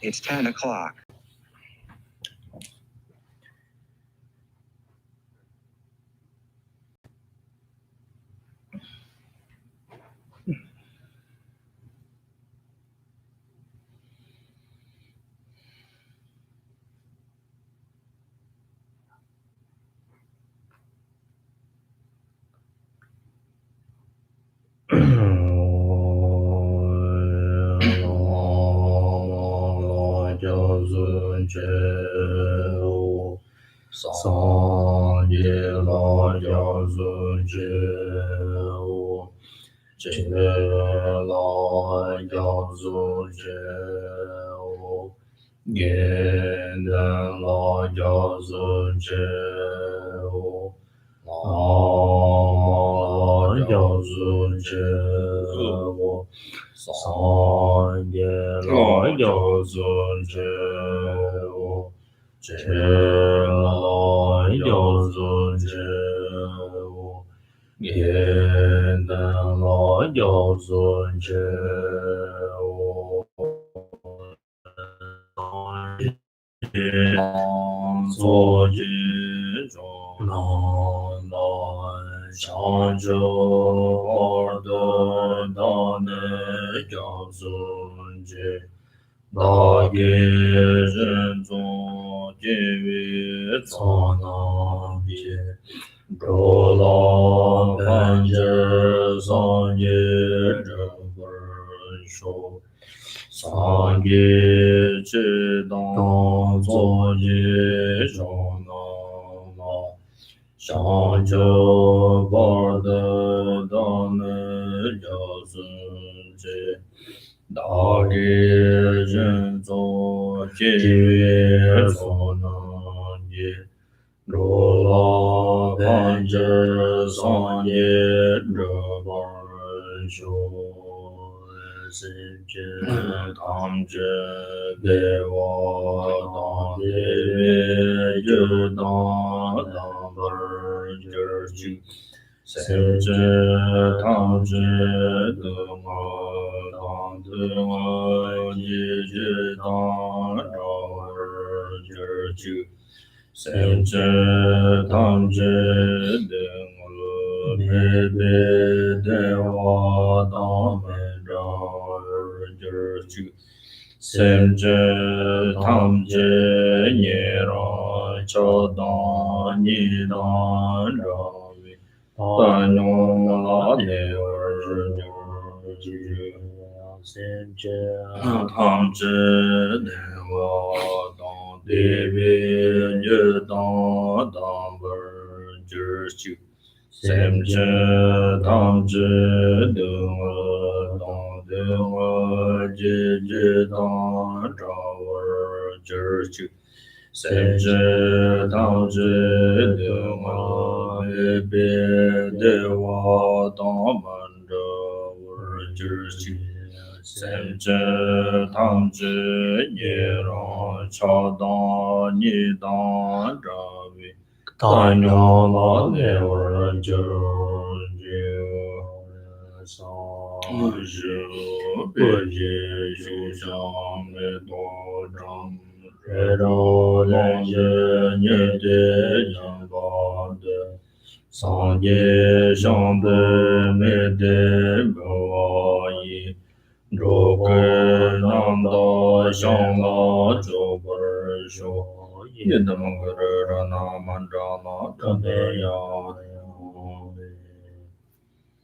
It's 10 o'clock.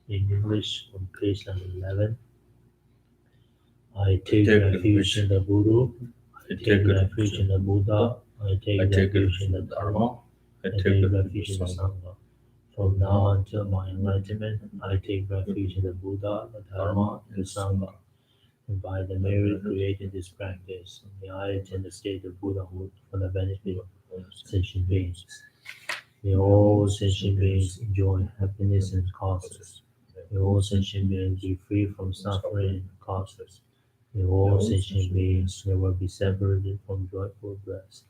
In English, on page number 11, I take refuge in the Guru, I take refuge in the Buddha, I take refuge in the Dharma, I take refuge in the Sangha. From now until my enlightenment, I take refuge in the Buddha, the Dharma, and the Sangha. And by the merit created this practice, may I attain the state of Buddhahood for the benefit of all sentient beings. May all sentient beings enjoy happiness and causes. May all sentient beings be free from suffering and causes. May all sentient beings never be separated from joyful bliss.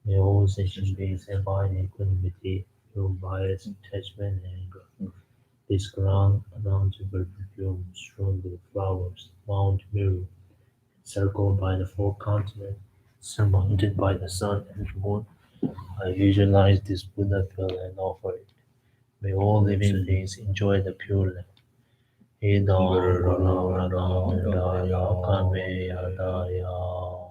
May all sentient beings abide in equanimity, no bias, attachment, and anger. This ground, around to perfume, strewn with flowers, Mount Meru, circled by the four continents, surmounted by the sun and moon. I visualize this Buddha field and offer it. May all living beings enjoy the pure land. Idam Guru Radam Daya Kameya Daya.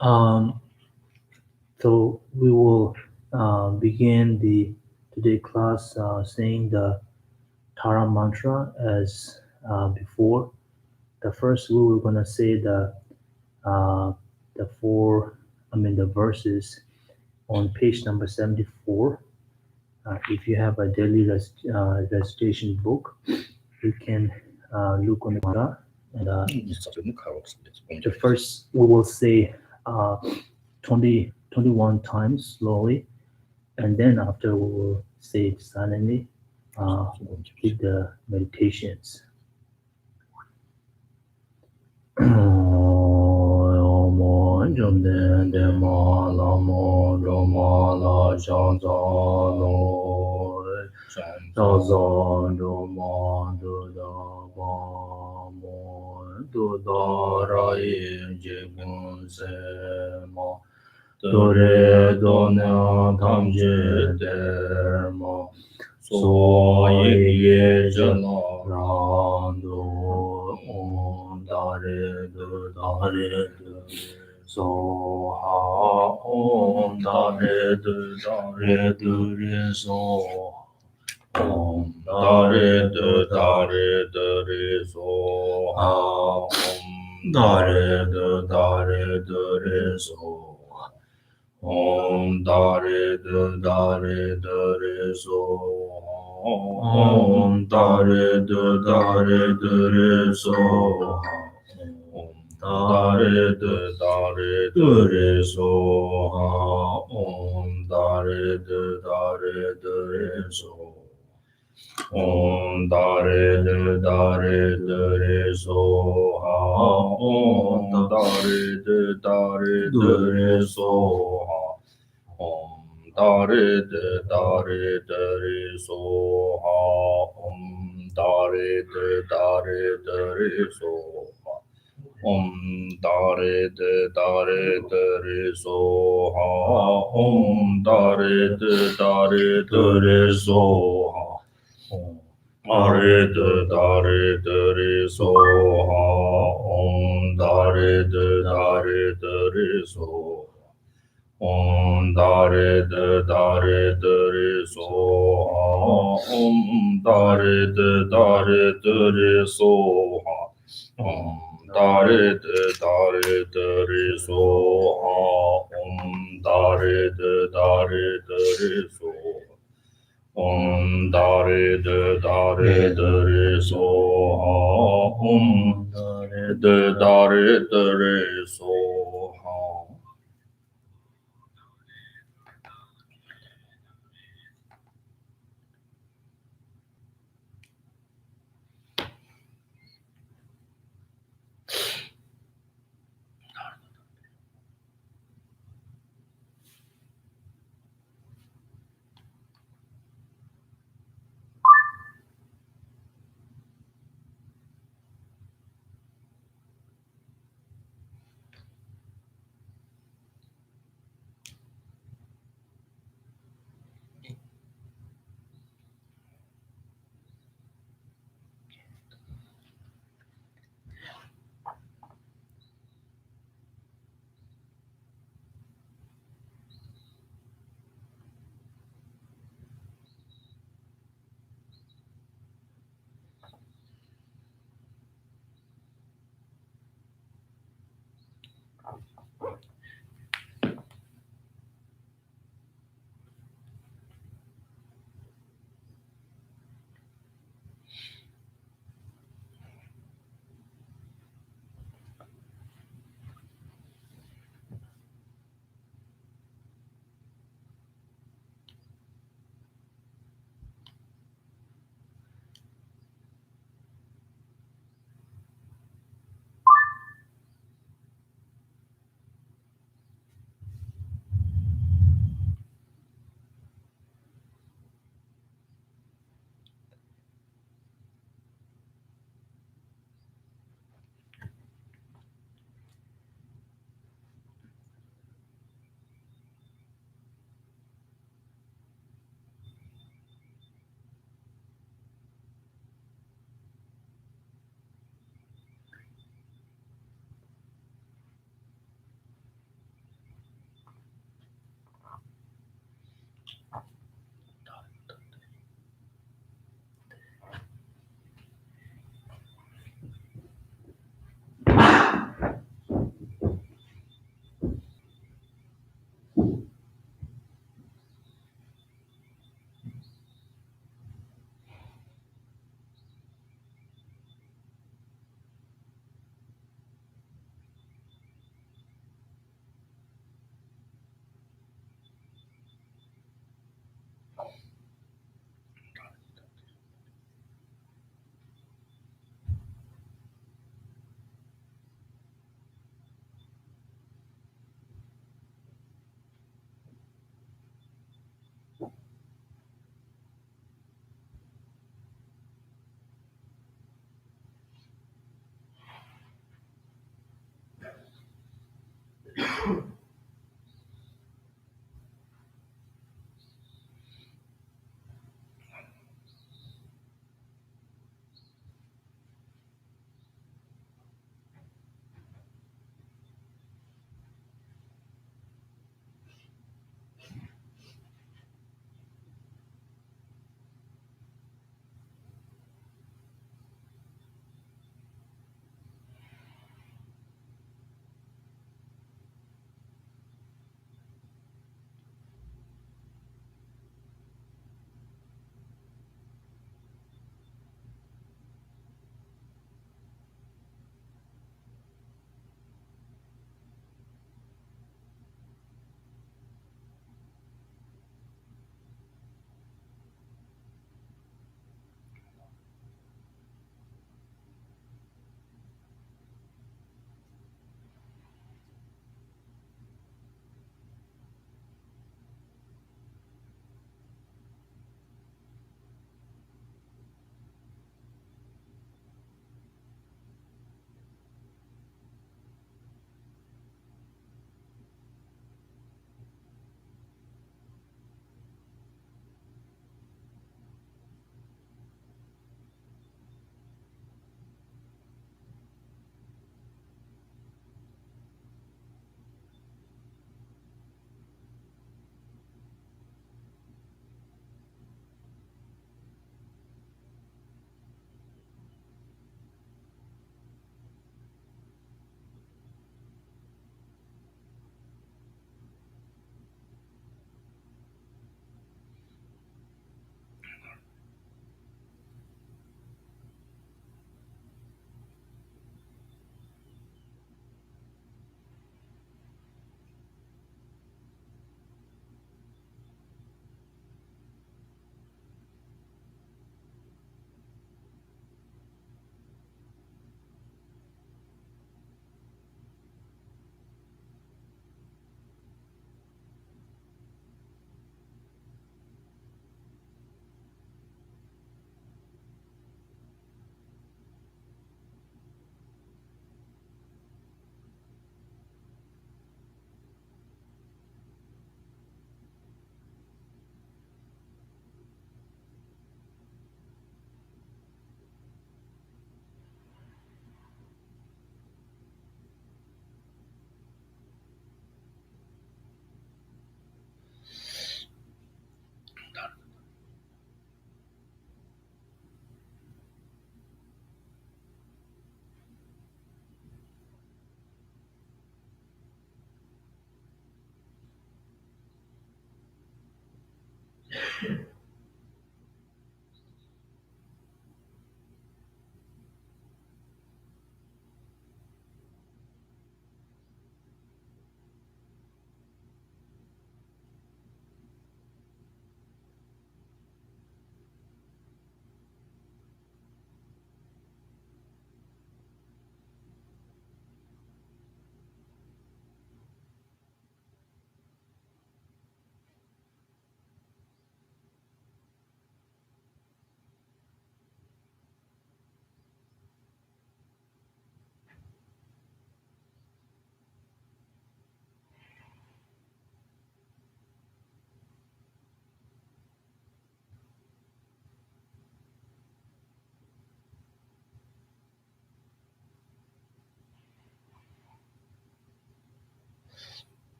Um, so we will begin the today class saying the Tara mantra as before. The first we were gonna say uh, the four, the verses on page number 74. If you have a daily recitation book, you can look on the mantra. And the first we will say 21 times slowly, and then after we will say it silently with the meditations. Dore dona tamje dermo so ye jala rando on dare du so ha on dare du re so om dare du re so ha om dare du re so Om dare so Om dare so Om dare so Om dare so Om dare so Om dare so Om dare so Om dare so Om dare so Om dare so dare so Om dare so Om dare so Om dare so Om dare so Om dare so Om dare so Om dare so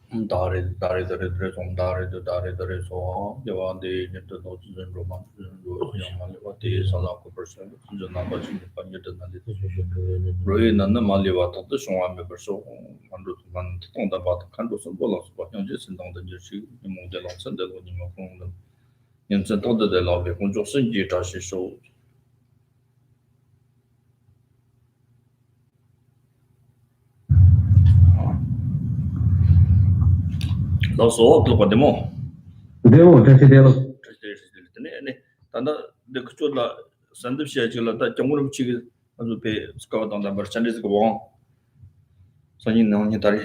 Dari dari dari som dari so jawa di nyata no jen roman yang mali wati sala ko person jen na ba jen pa nyata na di roi nan na mali wa ta to shwa me perso mandu man tong da ba kan do so bola so ba yang je sin dong de je shi ni mo de la sen de lo ni mo kong de yan zen dong de la be kong jo sen ji ta shi so lo so lo ba de mo Devo, te devo. 네, 단다 그 산드시아 지라 다 정으로 치기 아주 배 스카우트 단다 버찬데스 거 원. 선이 나오니 다리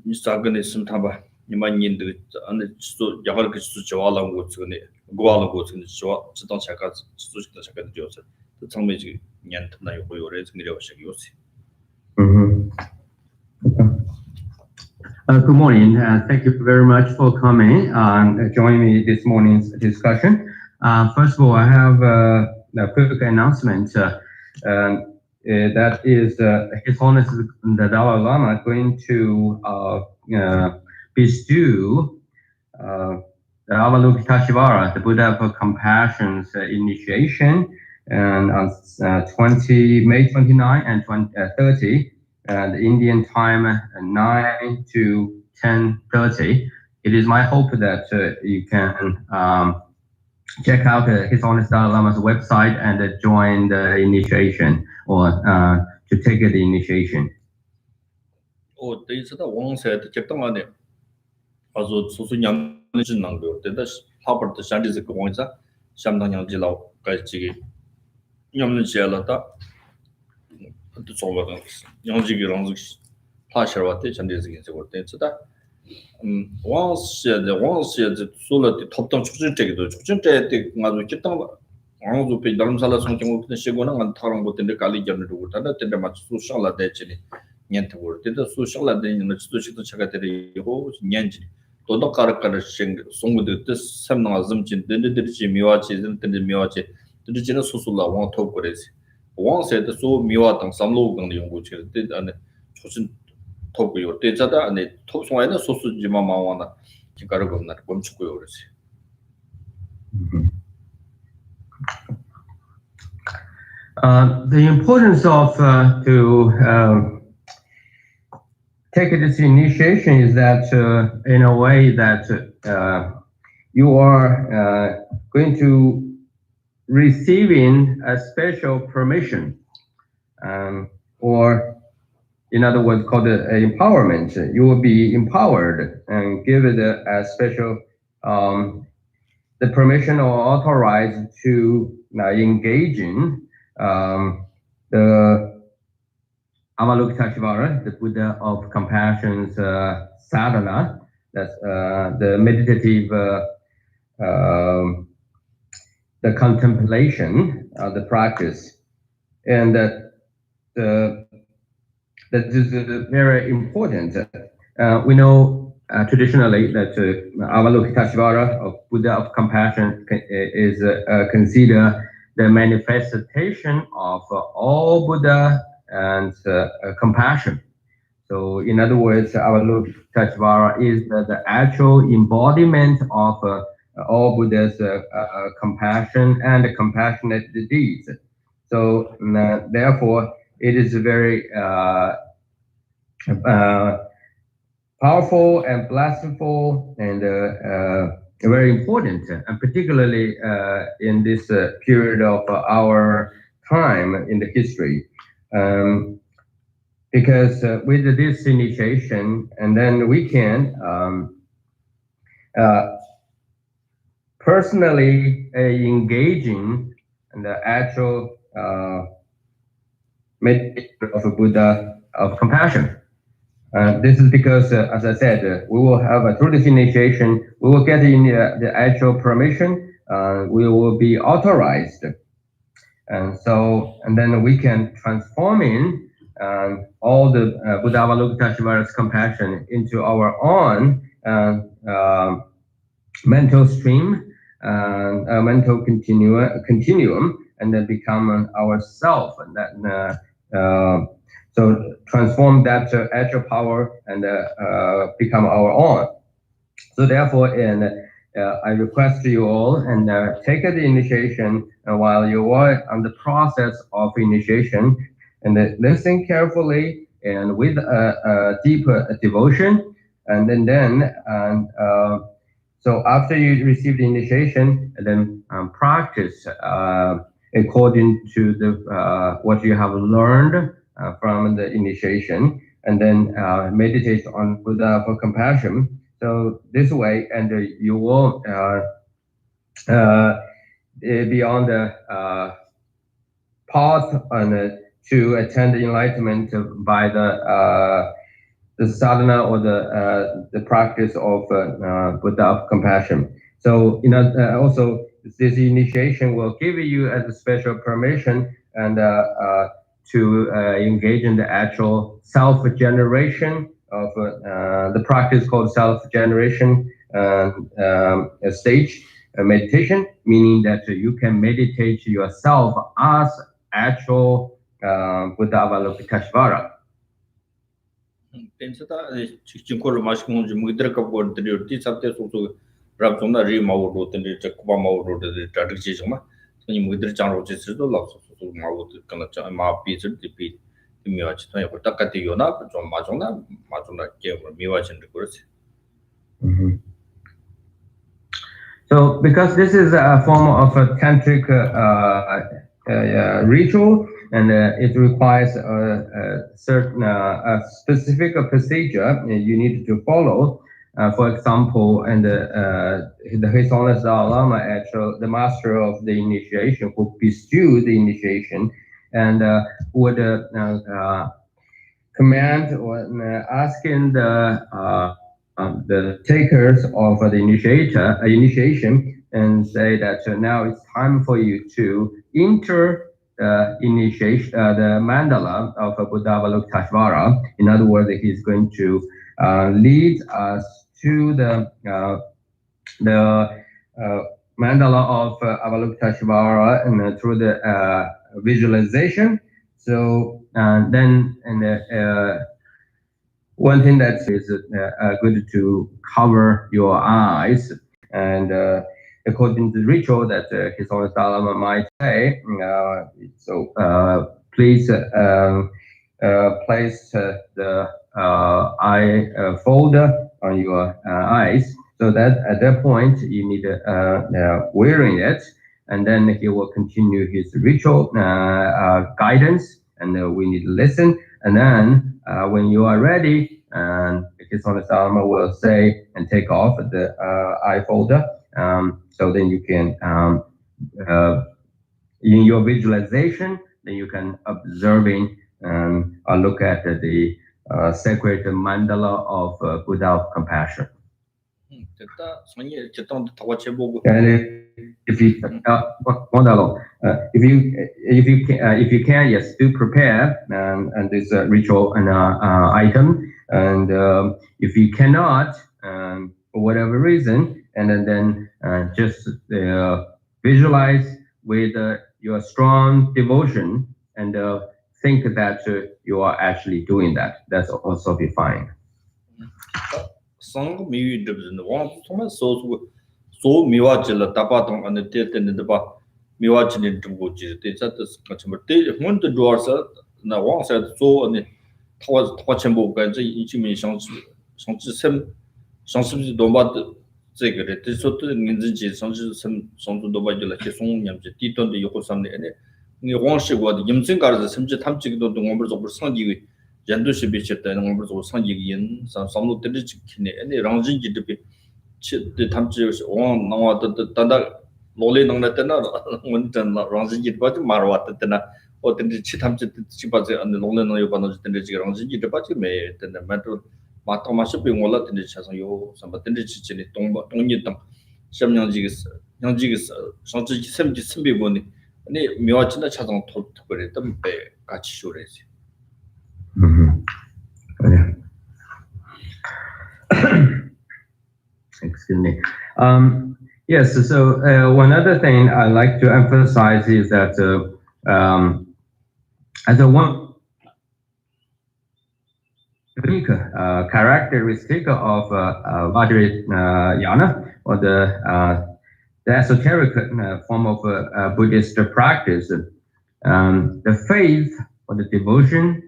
이 사근에 있으면 타봐. 이만인도 안에 수 야갈 그 수, 좋아하는 거 저네. 고아는 거 저네 좋아. 지도 잠깐 수직도 잠깐 되어서. 또 정매지 년트나 요거 요래 생기려 시작이었지. Good morning. Thank you very much for coming and joining me this morning's discussion. First of all, I have a quick announcement. That is His Holiness the Dalai Lama going to bestow the Avalokiteshvara, the Buddha of Compassion's initiation, and on May 29 and 30 Indian time 9 to 10:30. It is my hope that you can check out His Holiness Dalai Lama's website and join the initiation or to take the initiation.这一次的王赛的结党啊呢，说소수 양지 난 거. 근데 하버드 산디스 그 원사 상당 양지라고 가지기 냠는 지알았다. 또 저거는 양지기랑 파셔와데 잔디스기 저거 때다. 왕시에 솔라티 톱당 축진적이도 축진때 가지고 기타 왕도 배 다른살라 성경을 시고는 안 타랑 못인데 갈리견을 두고 다다 때데 맞추 소셜라 대치니 년트 볼 때도 소셜라 대는 수도식도 차가 되고 년지 또도 가르가르 신 송무도 뜻 삼나 점진 데데들지 미와치 데데 미와치 데지는 소술라 왕 톱거래지 왕세도 소 미와당 삼로강의 연구체 때 안에 초진 톱고요 때자다 안에 톱송에는 소수지만 마와나 기가르고 나 멈추고요 그러지. The importance of to take this initiation is that in a way that you are going to receiving a special permission, or in other words, called empowerment. You will be empowered and given a special the permission or authorized to engage in the Avalokiteshvara, the Buddha of Compassion's sadhana, that's the meditative, the contemplation, the practice, and that is very important. We know traditionally that Avalokiteshvara of Buddha of Compassion is considered the manifestation of all Buddha and compassion. So in other words, Avalokiteshvara is the actual embodiment of all Buddha's compassion and compassionate deeds. So therefore, it is very powerful and blissful and very important, and particularly in this period of our time in the history. Because with this initiation, and then we can personally engaging in the actual meditation of a Buddha of compassion. This is because, as I said, we will have through this initiation, we will get in the actual permission. We will be authorized, and then we can transform in all the Buddha Avalokiteshvara's compassion into our own mental stream, mental continuum, and then become ourself, and that. So transform that actual power and become our own. So therefore, I request you all and take the initiation while you are on the process of initiation, and listen carefully and with deep devotion, and then so after you receive the initiation, and then practice according to the what you have learned from the initiation, and then meditate on Buddha for compassion. So this way, and you will be on the path and to attain enlightenment by the sadhana or the practice of Buddha of compassion. So also this initiation will give you as a special permission and to engage in the actual self-generation of the practice called self-generation stage meditation, meaning that you can meditate yourself as actual Buddha Avalokiteshvara. Pensata chinkolo mashkung mudra kapor tri sabte so rab sona ri mawo ten de kuba mawo de tadik chi soma ni mudra chang ro chi so la so mawo kana cha ma pi de pi 미와치 또 이거 딱같이 요나 좀 맞으나 게임을 미와치는 그렇지. So, because this is a form of a tantric ritual, and it requires a certain specific procedure you need to follow. For example, and His Holiness Dalai Lama, actually the master of the initiation, who bestowed the initiation, and would command or asking the takers of the initiation and say that now it's time for you to enter initiation, the mandala of Buddha Avalokiteshvara. In other words, he's going to lead us to the mandala of Avalokiteshvara and through the visualization. So then, one thing that is good to cover your eyes, and according to the ritual that His Holiness Dalai Lama might say, so please place the eye folder on your eyes, so that at that point you need wearing it, and then he will continue his ritual guidance, and we need to listen. And then when you are ready, and His Holiness Dalai Lama will say and take off the eye folder, so then you can, in your visualization, then you can observing and look at the sacred mandala of Buddha of compassion. And if you if you can, yes, do prepare and this ritual and item. And if you cannot, for whatever reason, and then just visualize with your strong devotion and think that you are actually doing that. That's also be fine. Sang mi de wang toma so miwachila tapatong and the ba miwachini to ji te chat kachmer te hun the doors na wang said so and Tawachembo ganze ichimi shangzi sem domba这个的，这说的名字节上是上都把就了些松样子，地段的有好上的呢。你往时过的，因真搞的，甚至他们这个都我们做不上几个，人都是别写的，我们做上几个人，上路的这几天呢，那让人家这边，去的他们只有是往那话的，罗里弄的那我真了，让人家把就马尔的那，我等着去他们这去把这罗里弄有把那等着这个让人家这把就没等着买都。马是被我了，等着车上有什么等着去这里东一等，什么样几个事，上自己身边过呢？你苗真的车上脱过来，都被搞起修来些。Excuse me. Yes. So one other thing I like to emphasize is that as a one. Characteristic of Vajrayana, or the esoteric form of Buddhist practice, the faith or the devotion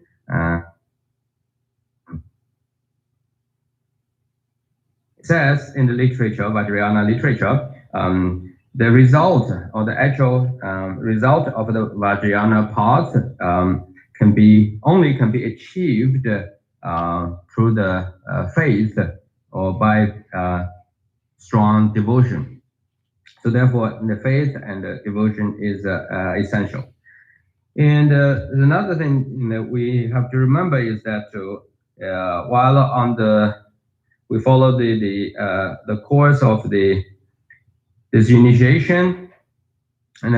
says in the literature, Vajrayana literature, the result or the actual result of the Vajrayana path can be achieved through the faith or by strong devotion. So therefore, the faith and the devotion is essential. And another thing that we have to remember is that while we follow the course of this initiation, and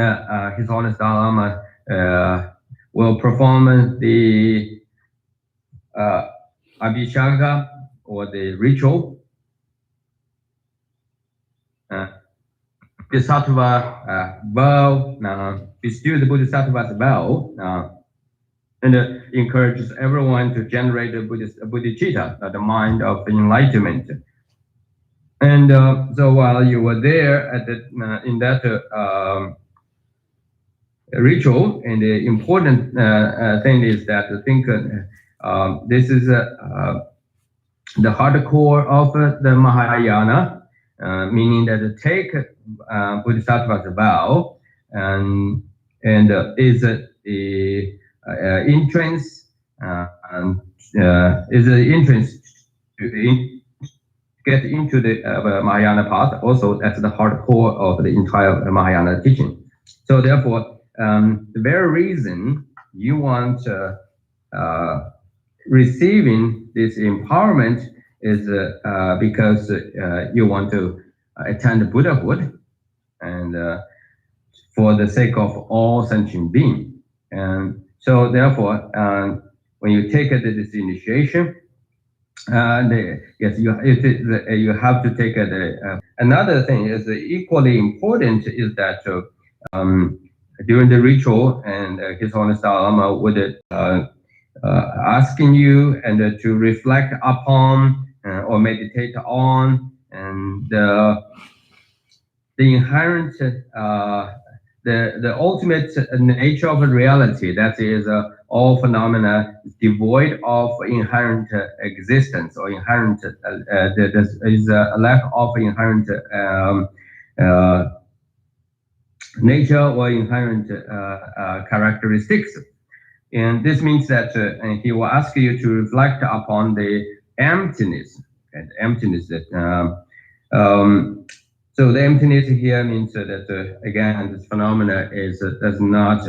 His Holiness Dalai Lama will perform the Abhishekha, or the ritual, Bodhisattva vow, bestow the Bodhisattva's vow, and encourages everyone to generate a bodhicitta, the mind of enlightenment. And so while you were there at in that ritual, and the important thing is that I think this is the hardcore of the Mahayana, meaning that take Bodhisattva's vow and is a entrance and is an entrance to get into the Mahayana path. Also, that's the hardcore of the entire Mahayana teaching. So therefore, the very reason you want receiving this empowerment is because you want to attain Buddhahood, and for the sake of all sentient beings. And so therefore, when you take this initiation, yes, you have to take another thing is equally important is that during the ritual, and His Holiness Dalai Lama would asking you and to reflect upon or meditate on, and the inherent the ultimate nature of reality, that is all phenomena devoid of inherent existence, or inherent there is a lack of inherent nature or inherent characteristics. And this means that he will ask you to reflect upon the emptiness, and emptiness that so the emptiness here means that again, this phenomena does not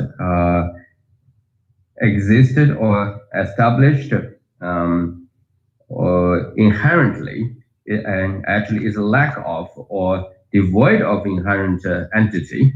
existed or established or inherently, and actually is a lack of or devoid of inherent entity.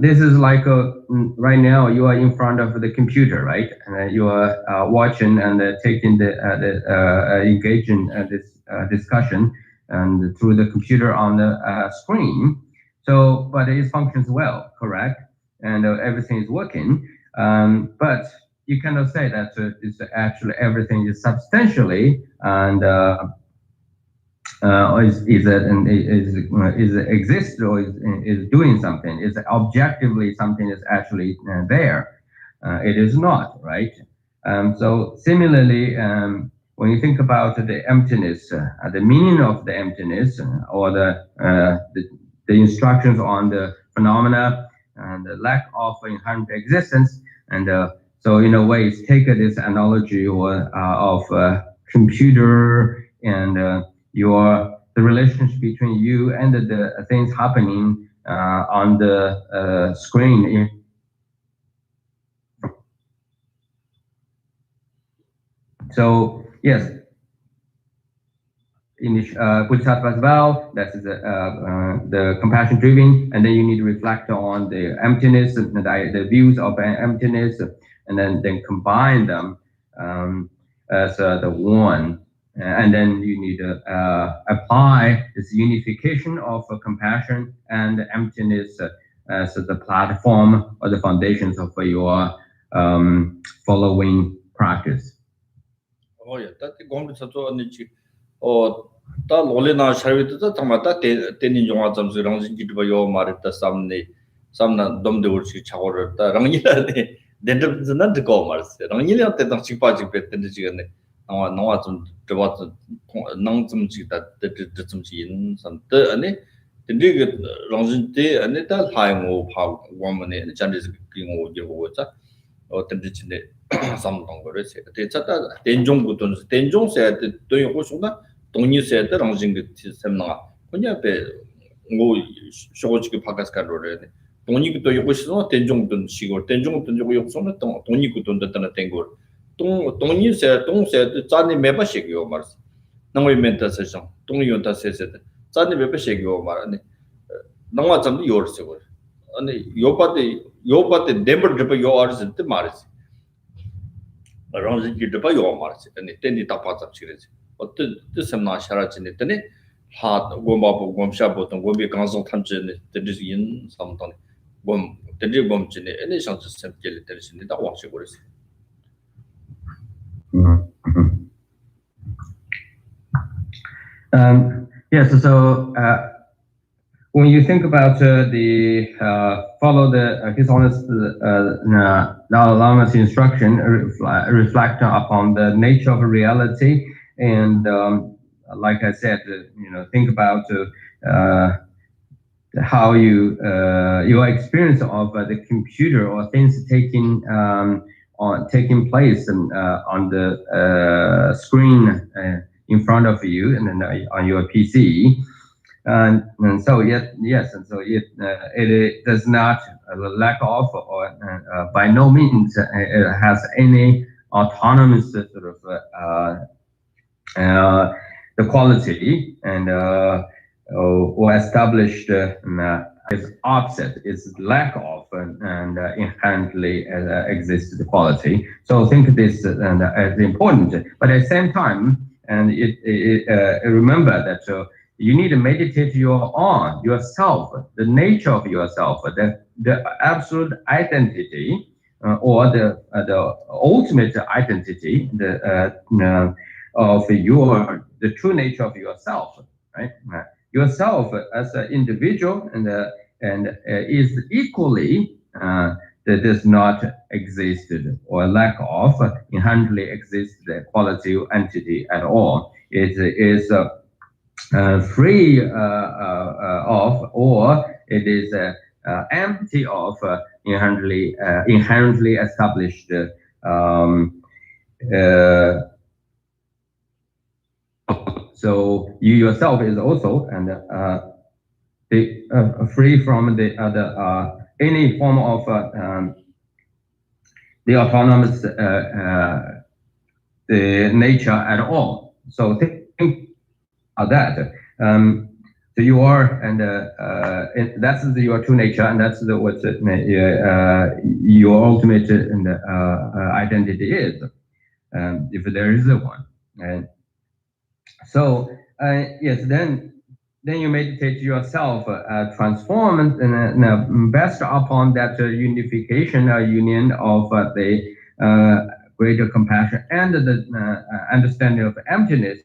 This is like right now you are in front of the computer, right? And you are watching and taking engaging this discussion and through the computer on the screen. So, but it functions well, correct? And everything is working. But you cannot say that it's actually everything is substantially and is exists or is doing something. Is objectively something is actually there. It is not, right? So similarly, when you think about the emptiness, the meaning of the emptiness, or the instructions on the phenomena and the lack of inherent existence, and so in a way, take this analogy of computer and the relationship between you and the things happening on the screen. So yes, in Bodhisattva's vow, that is the compassion driven, and then you need to reflect on the emptiness, the views of emptiness, and then combine them as the one. And then you need to apply this unification of compassion and emptiness as the platform or the foundations of your following practice. Oh yeah, that's the government so ta lole na sharvit ta tamata tenin jonga jamsu rangjin jitba yo marita samna domde urchi chagor ta rangila ne dendam zna de go mars rangila te dang chikpa chikpe ten ji ne nawa zum dewa nang zum ji da de zum ji in sam te ane dendi ge rangjin te ane ta lai ngo pha wam ne chan de ki ngo je go cha o ten ji ne sam dong go re se te cha ta denjong gu don denjong se de do yo go shong na 동의 세트 랑징 그 셈나 그냥 배 뭐 쇼고지기 바카스카로래 동의 그도 요거 시도 된종든 시고 된종든 요거 요소는 동의 그도 됐다는 된거 동의 세 동세 짜니 매바식이요 말스 너무 멘트세션 동의 요다 세세 짜니 매바식이요 말네 너무 좀 요르세고 아니 요바데 nember 드바 요 아르스트 말스 랑징 드바 요 말스 아니 텐디 타파잡 치레지 어떤 뜻은 샤라진이 때네 하 고마보 곰샤보 동 고비 강성 탐진이 뜻인 삼동 곰 뜻이 곰진이 애니 상스 샘kel이 뜻인다 와시 그랬어. Yes, so when you think about follow His Holiness Dalai Lama's instruction, reflect upon the nature of reality, and like I said, think about how your experience of the computer or things taking place on the screen in front of you and then on your PC. And so it does not lack of or by no means it has any autonomous sort of the quality and or established is opposite, is lack of and inherently exists the quality. So I think this is important, but at the same time, and remember that you need to meditate on yourself, the nature of yourself, the absolute identity or the ultimate identity, of the true nature of yourself, right? Yourself as an individual and is equally that does not exist or lack of inherently exist the quality of entity at all. It is free of, or it is empty of inherently established so you yourself is also and free from the any form of the autonomous the nature at all. So think of that. So you are, and that's your true nature, and that's what your ultimate identity is, if there is one. And so yes, then you meditate yourself, transform and based upon that unification, union of the greater compassion and the understanding of emptiness.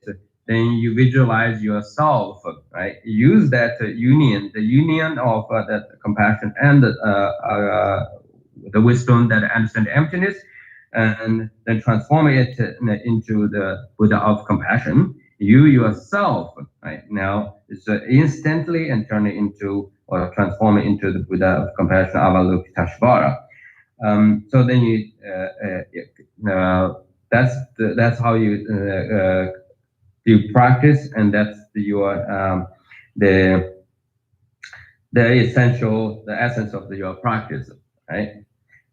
Then you visualize yourself, right? Use that union, the union of that compassion and the wisdom that understands emptiness, and then transform it into the Buddha of compassion. You yourself, right now, is instantly and turn it into or transform it into the Buddha of compassion, Avalokiteshvara. So then you that's how you practice, and that's your the essential, the essence of your practice, right?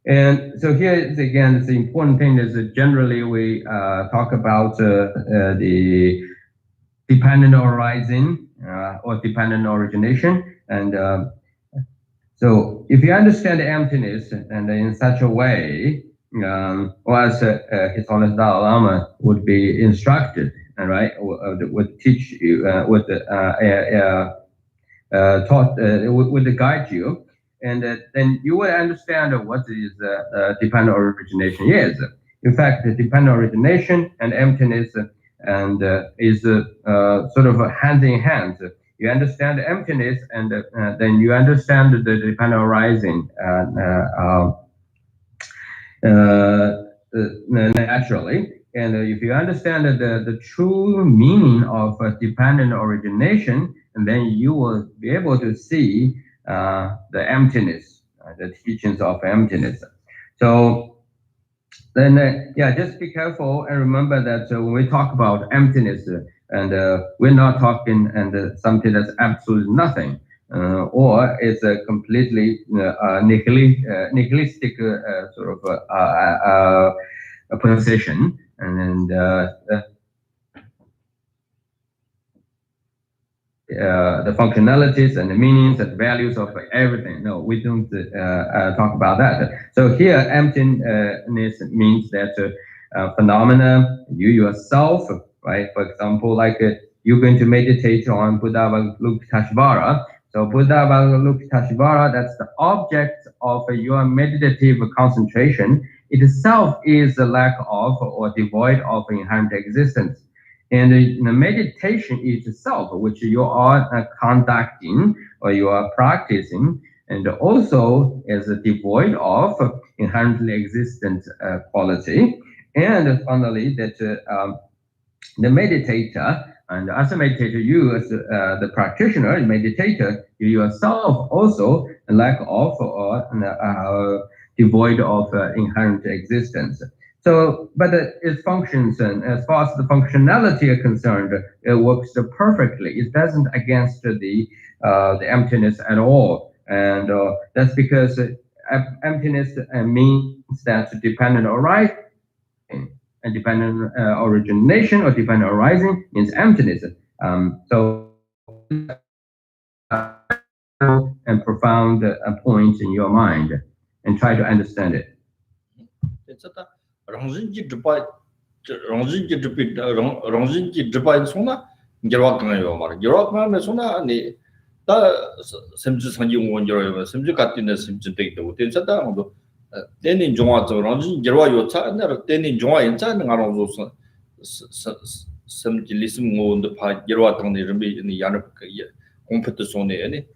And so here is again, the important thing is that generally we talk about the dependent arising or dependent origination, and so if you understand emptiness and in such a way, or as His Holiness Dalai Lama would be instructed, right, would teach you, would guide you, and then you will understand what is dependent origination is. In fact, the dependent origination and emptiness and is sort of hand in hand. You understand the emptiness, and then you understand the dependent arising naturally. And if you understand the true meaning of dependent origination, and then you will be able to see the emptiness, the teachings of emptiness. So then, yeah, just be careful and remember that when we talk about emptiness, and we're not talking and something that's absolutely nothing, or it's a completely nihilistic sort of a position, and the functionalities and the meanings and values of everything. No, we don't talk about that. So here, emptiness means that phenomena, you yourself, right? For example, like you're going to meditate on Buddha Avalokiteshvara. So Buddha Avalokiteshvara, that's the object of your meditative concentration. Itself is a lack of or devoid of inherent existence. And the meditation itself, which you are conducting or you are practicing, and also is devoid of inherently existent quality. And finally, that the meditator, and as a meditator, you as the practitioner, meditator, you yourself also lack of or devoid of inherent existence. So, but its functions, and as far as the functionality are concerned, it works perfectly. It doesn't against the emptiness at all, and that's because emptiness means that dependent arising, and dependent origination or dependent arising means emptiness. So and profound point in your mind, and try to understand it. Tenin Jonga zo ranjin girwa yo cha na tenin Jonga yin cha nga rong zo sam ji lisim ngo ndo pha girwa tang ni rimbi ni yan ka ye kong phet so ne ani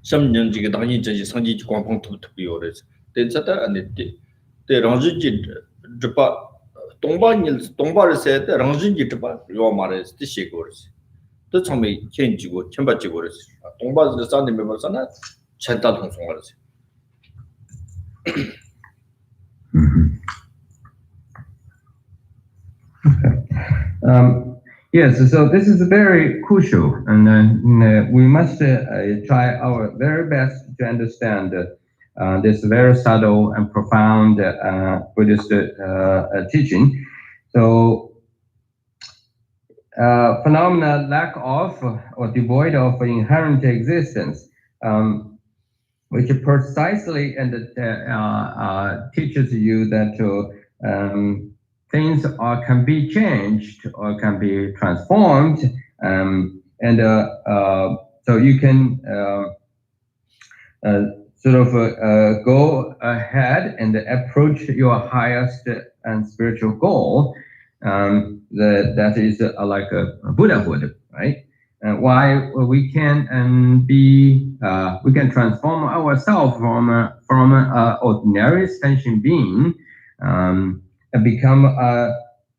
sam nyen ji ga dang yin ji sang ji kwang pang tu tu yo re ten cha ta ani te ranjin ji zpa tongba re se te ranjin ji zpa yo ma re ti she go re to chang me chen ji go chen ba ji go re tongba de sa ne me ba sa na chen ta thong song re. Yes, so this is very crucial, and we must try our very best to understand this very subtle and profound Buddhist teaching. So, phenomena lack of or devoid of inherent existence, which precisely and teaches you that things can be changed or can be transformed, and so you can sort of go ahead and approach your highest and spiritual goal. That is like a Buddhahood, right? Why we can we can transform ourselves from an ordinary sentient being and become a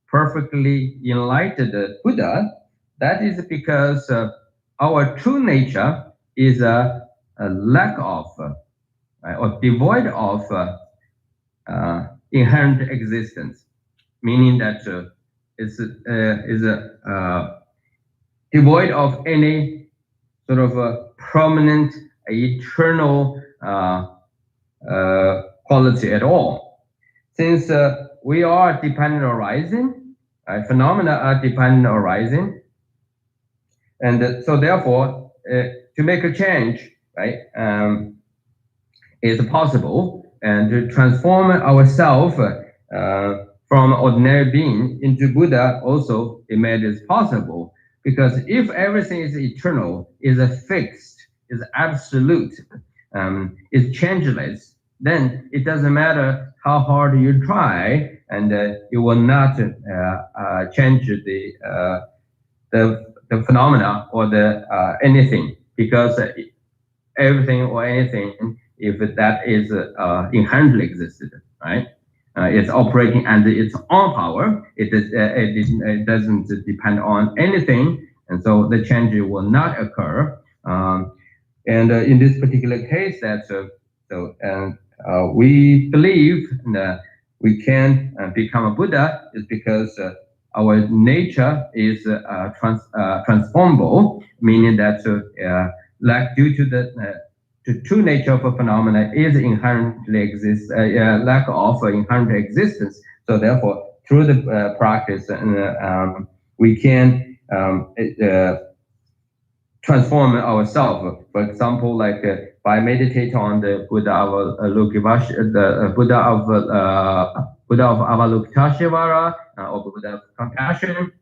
perfectly enlightened Buddha. That is because our true nature is a lack of or devoid of inherent existence, meaning that is devoid of any sort of prominent, eternal quality at all. Since we are dependent arising, phenomena are dependent arising, and so therefore, to make a change, right, is possible, and to transform ourselves from ordinary being into Buddha also it is possible. Because if everything is eternal, is fixed, is absolute, is changeless, then it doesn't matter how hard you try, and you will not change the phenomena or the anything, because everything or anything, if that is inherently existed, right? It's operating under its own power. It doesn't depend on anything, and so the change will not occur. And in this particular case, that we believe that we can become a Buddha is because our nature is transformable, meaning that like due to the true nature of a phenomena is inherently lack of inherent existence. So therefore, through the practice, we can transform ourselves. For example, like by meditating on the Buddha of the Buddha of Avalokiteshvara, or Buddha of compassion,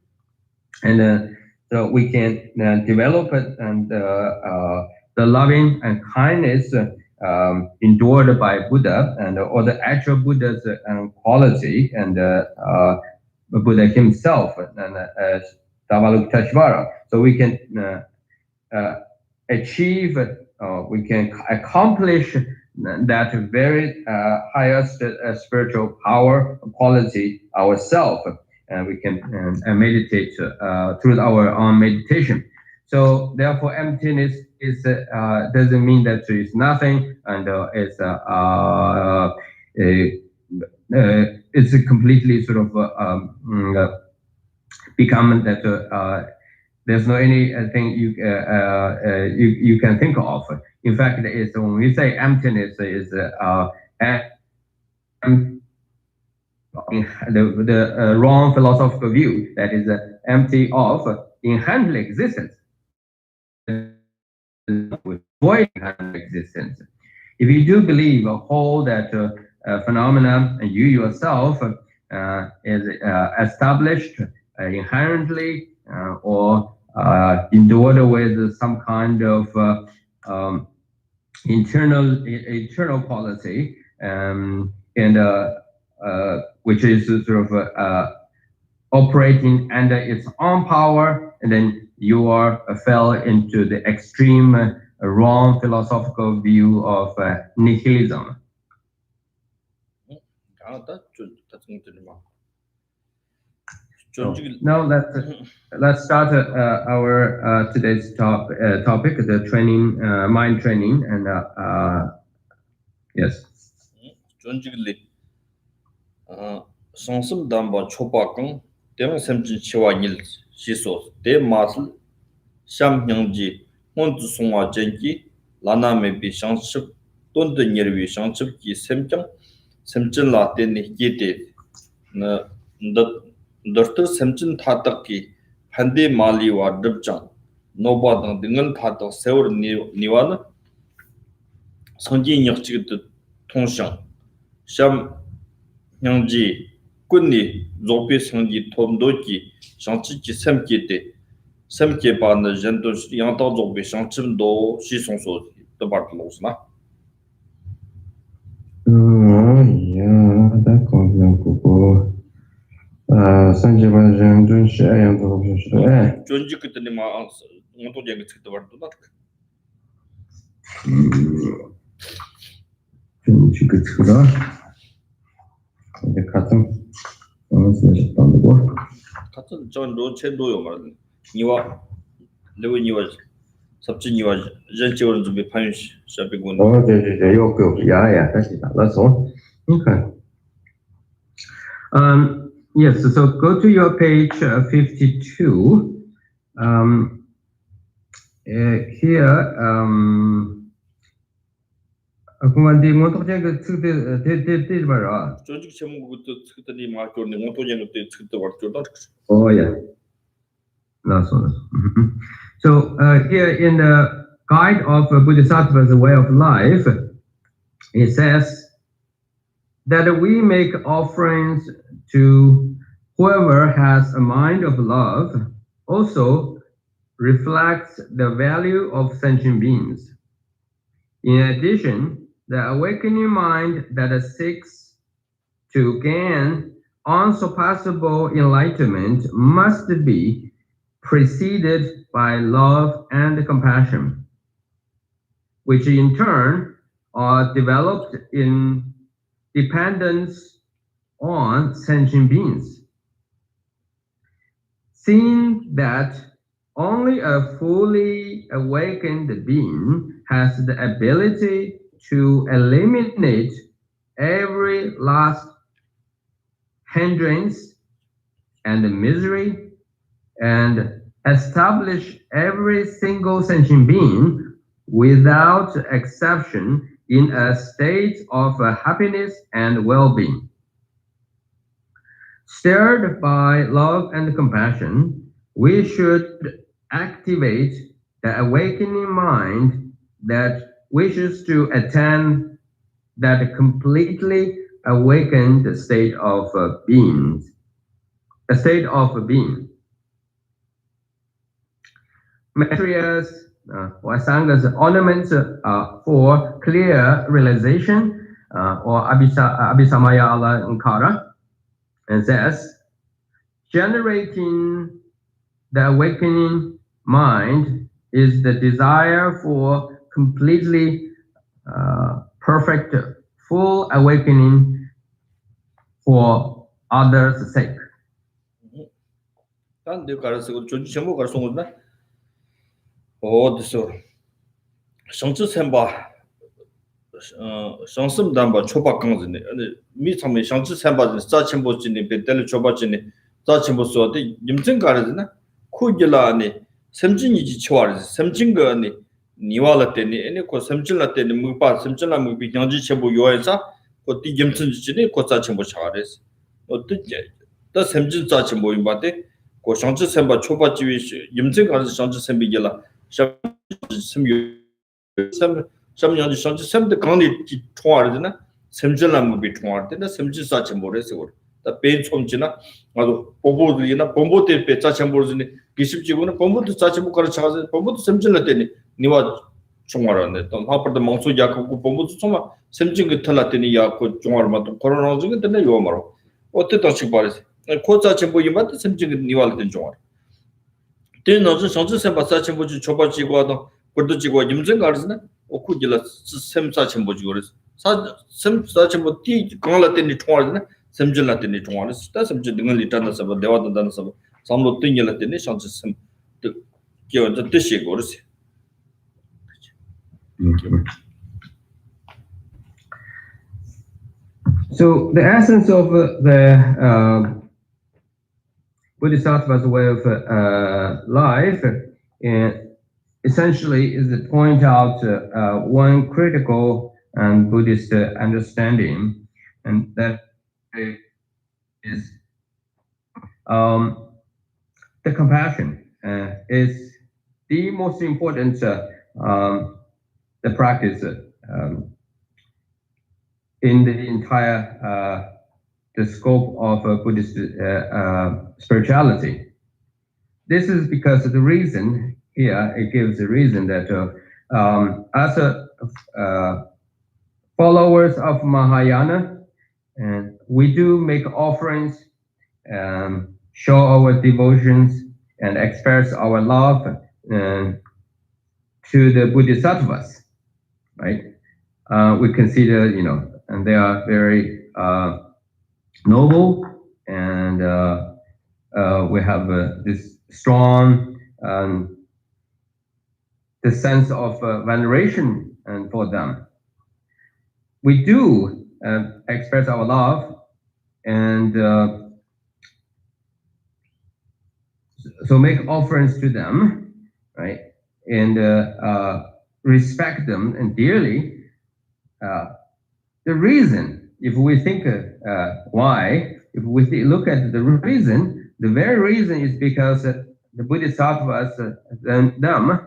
and so we can develop it and the loving and kindness endured by Buddha, and or the actual Buddha's quality, and Buddha himself, and as Davalokiteshvara. So we can achieve, we can accomplish that very highest spiritual power quality ourselves, and we can meditate through our own meditation. So therefore, emptiness is doesn't mean that there is nothing, and it's a completely sort of become that there's no anything you can think of. In fact, it's when we say emptiness is the wrong philosophical view, that is empty of inherent existence, void inherent existence. If you do believe or hold that phenomena and you yourself is established inherently or endured with some kind of internal quality, and which is sort of operating under its own power, and then you fell into the extreme wrong philosophical view of nihilism. Now let's start our today's topic, the training, mind training, and yes. Sansum damba chopakang, dem semjin chiwa nil shiso, de masl, sham nyangji, hontu songwa jenki, lana mebi shangship, donde nirwi shangship ki semjang, semjin la teni yete, Dr. Semjin Tatak ki Pande Mali wa Dribjang, Noba dang dengan Tatak Seur Niwana, Sanji Nyakchik Tongshang, Sham Nyangji, Kunni, Zopi Sanji Tomdoki, Shangchi Semkete, Semke Ban Jendon Yangta Zopi Shangchim Do, Shisonso, the Bartolosna. Yeah, d'accord, beaucoup. Sanjibajan Dunshi and Junjikutanima answer, Moto Jagit the word to that. Junjikutura. The Katam. On the board. Katam John Do Chendo Martin. You are living yours. Subject you are Gentil to be punished, shall be good. Oh, yeah, that's all. Okay. Yes, so go to your page 52. Here, 그만디 모토제 그 트 봐라. 조직 제목부터 특별히 마크로니 모토제는 때 특별 왔죠. Oh yeah. That's all. So here in the guide of Bodhisattva's way of life, it says that we make offerings to whoever has a mind of love, also reflects the value of sentient beings. In addition, the awakening mind that seeks to gain unsurpassable enlightenment must be preceded by love and compassion, which in turn are developed in dependence on sentient beings. Seeing that only a fully awakened being has the ability to eliminate every last hindrance and misery and establish every single sentient being without exception in a state of happiness and well-being. Stirred by love and compassion, we should activate the awakening mind that wishes to attain that completely awakened state of being. A state of being. Materials or sanghas ornaments for clear realization or abhisamaya alankara, and says, generating the awakening mind is the desire for completely perfect, full awakening for others' sake. 단 가르스 그 조지 전부 가르스 온 거다. 어디서 성주 셈바 성심 담바 초박 강진네. 아니 미참에 성주 셈바 자침보진네 베텔 초바진네 자침보소데 임증 가르즈나 쿠길라니 셈진이지 초아르 셈진거니 니와라테니 에네 코 셈진라테니 무바 셈진라 무비 양지 쳔보 요에서 고티 임증지니 고 자침보 차르스 어떻게 더 셈진 자침보 임바데 고 성주 셈바 초바지위 임증 가르즈 성주 셈비길라 삼년이 선지 샘도 강리 총알이잖아. 샘질나무 비 총알인데 샘질사 첨보래서 그래. 다 벤총지나 아주 보보들이나 본보때 배짜 첨보르지니 기습지고는 본보도 자체부 가르 차가서 본보도 샘질나 때니 니와 총알았네. 또 하퍼도 망소 약고 본보도 정말 샘진 그 털라더니 약고 총알만 또 코로나 중에 때문에 요 말로. 어떻게 식 말이지. 고자 첨보 이마도 샘진 그 니와 된 총알. 대너서 선지 샘바사 첨보지 초바지고도 그것도 임증 가르스나 오쿠질라 샘사 첨보지 그래서 샘사 첨보 티 강라테니 총알이나 샘질라테니 총알이 스타 샘질 등을 리타나서 대화단다나서 삼로 띵일라테니 선지 샘 기어저 뜻이 그래서 So the essence of the Bodhisattva's way of life essentially is to point out one critical and Buddhist understanding, and that is the compassion is the most important the practice in the entire the scope of Buddhist spirituality. This is because of the reason here, it gives the reason that as followers of Mahayana, and we do make offerings, show our devotions, and express our love to the Bodhisattvas, right? We consider, and they are very noble, and we have this strong the sense of veneration and for them. We do express our love, and so make offerings to them, right? And respect them and dearly. The reason, if we think why, if we look at the reason, the very reason is because the Bodhisattvas them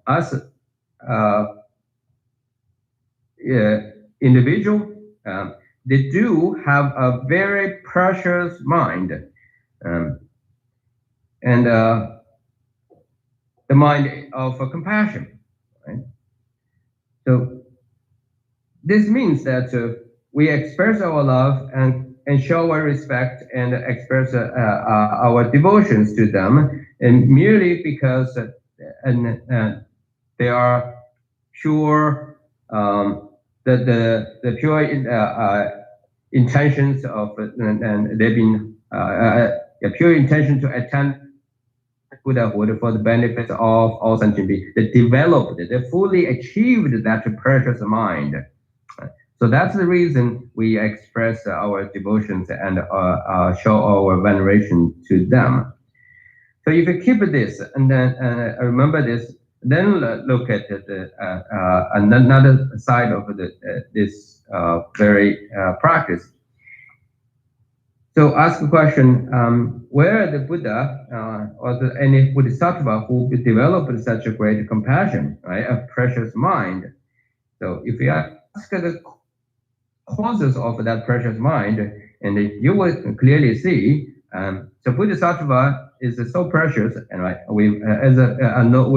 as individual, they do have a very precious mind, and the mind of compassion, right? So this means that we express our love and show our respect and express our devotions to them, and merely because they are pure, the pure intentions of, and they've been a pure intention to attain Buddhahood for the benefit of all sentient beings. They developed, they fully achieved that precious mind. So that's the reason we express our devotions and show our veneration to them. So if you keep this and then remember this, then look at another side of this very practice. So ask the question, where the Buddha or any Bodhisattva who developed such a great compassion, right, a precious mind. So if you ask the causes of that precious mind, and you will clearly see, so Bodhisattva is so precious, and right, we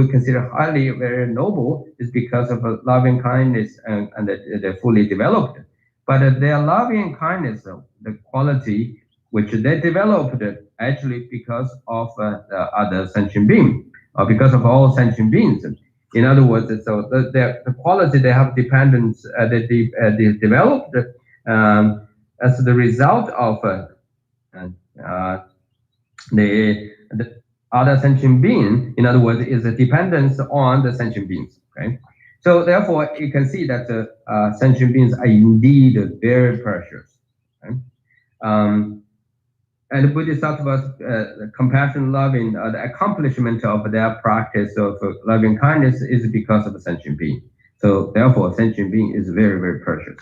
consider highly very noble, is because of loving kindness and they're fully developed. But their loving kindness, the quality which they developed actually because of the other sentient being, or because of all sentient beings. In other words, so the quality they have dependence, they developed as the result of the other sentient being. In other words, is a dependence on the sentient beings. Okay, so therefore you can see that sentient beings are indeed very precious. Okay? And the Bodhisattva's compassion, loving, the accomplishment of their practice of loving kindness is because of the sentient being. So therefore, sentient being is very, very precious.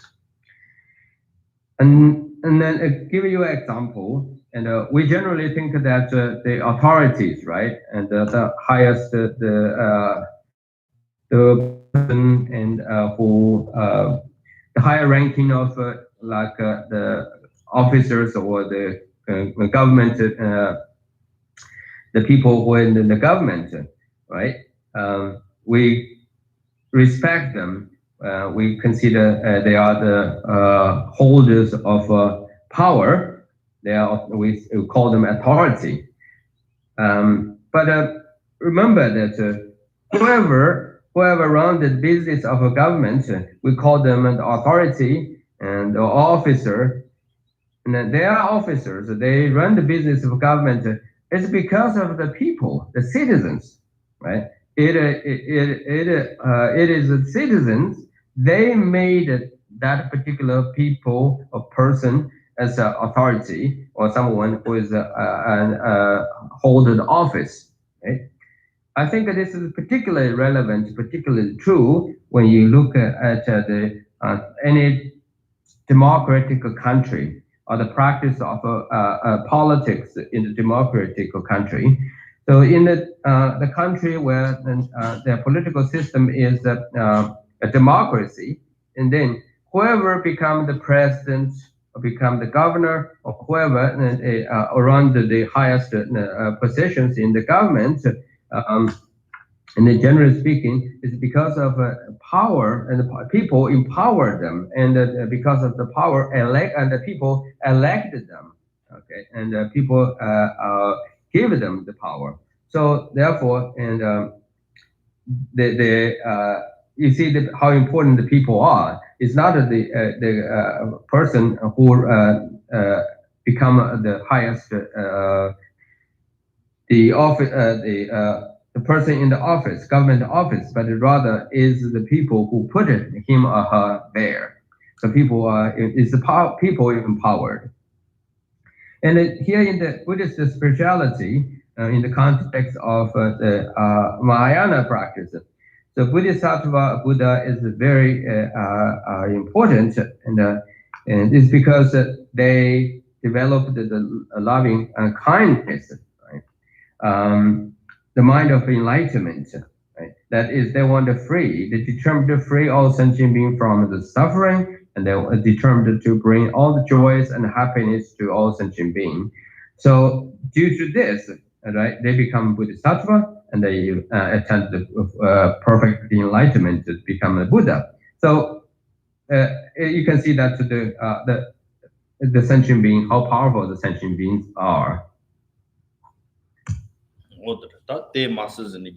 And then give you an example. And we generally think that the authorities, right, and the highest, the person and who the higher ranking of like the officers or the government, the people who are in the government, right? We respect them. We consider they are the holders of power. We call them authority. But remember that whoever runs the business of a government, we call them an authority and the officer. And they are officers. They run the business of government. It's because of the people, the citizens, right? It is the citizens. They made that particular people or person as an authority or someone who is holding the office. Right? I think that this is particularly relevant, particularly true when you look at any democratic country or the practice of politics in the democratic country. So in the country where the political system is a democracy, and then whoever becomes the president or become the governor or whoever around the highest positions in the government, and generally speaking, is because of power, and the people empower them, and because of the power and the people elected them. Okay, and people give them the power. So therefore, and you see that how important the people are. It's not the person who become the highest the person in the office, government office, but rather is the people who put him or her there. So people is the people empowered. And here in the Buddhist spirituality, in the context of the Mahayana practice, the Bodhisattva Buddha is very important, and it's because they developed the loving kindness, right? The mind of enlightenment, right? That is, they want to free. They determined to free all sentient beings from the suffering, and they are determined to bring all the joys and happiness to all sentient beings. So due to this, right, they become Bodhisattva, and they attain the perfect enlightenment to become a Buddha. So you can see that the sentient being, how powerful the sentient beings are. Te masses and the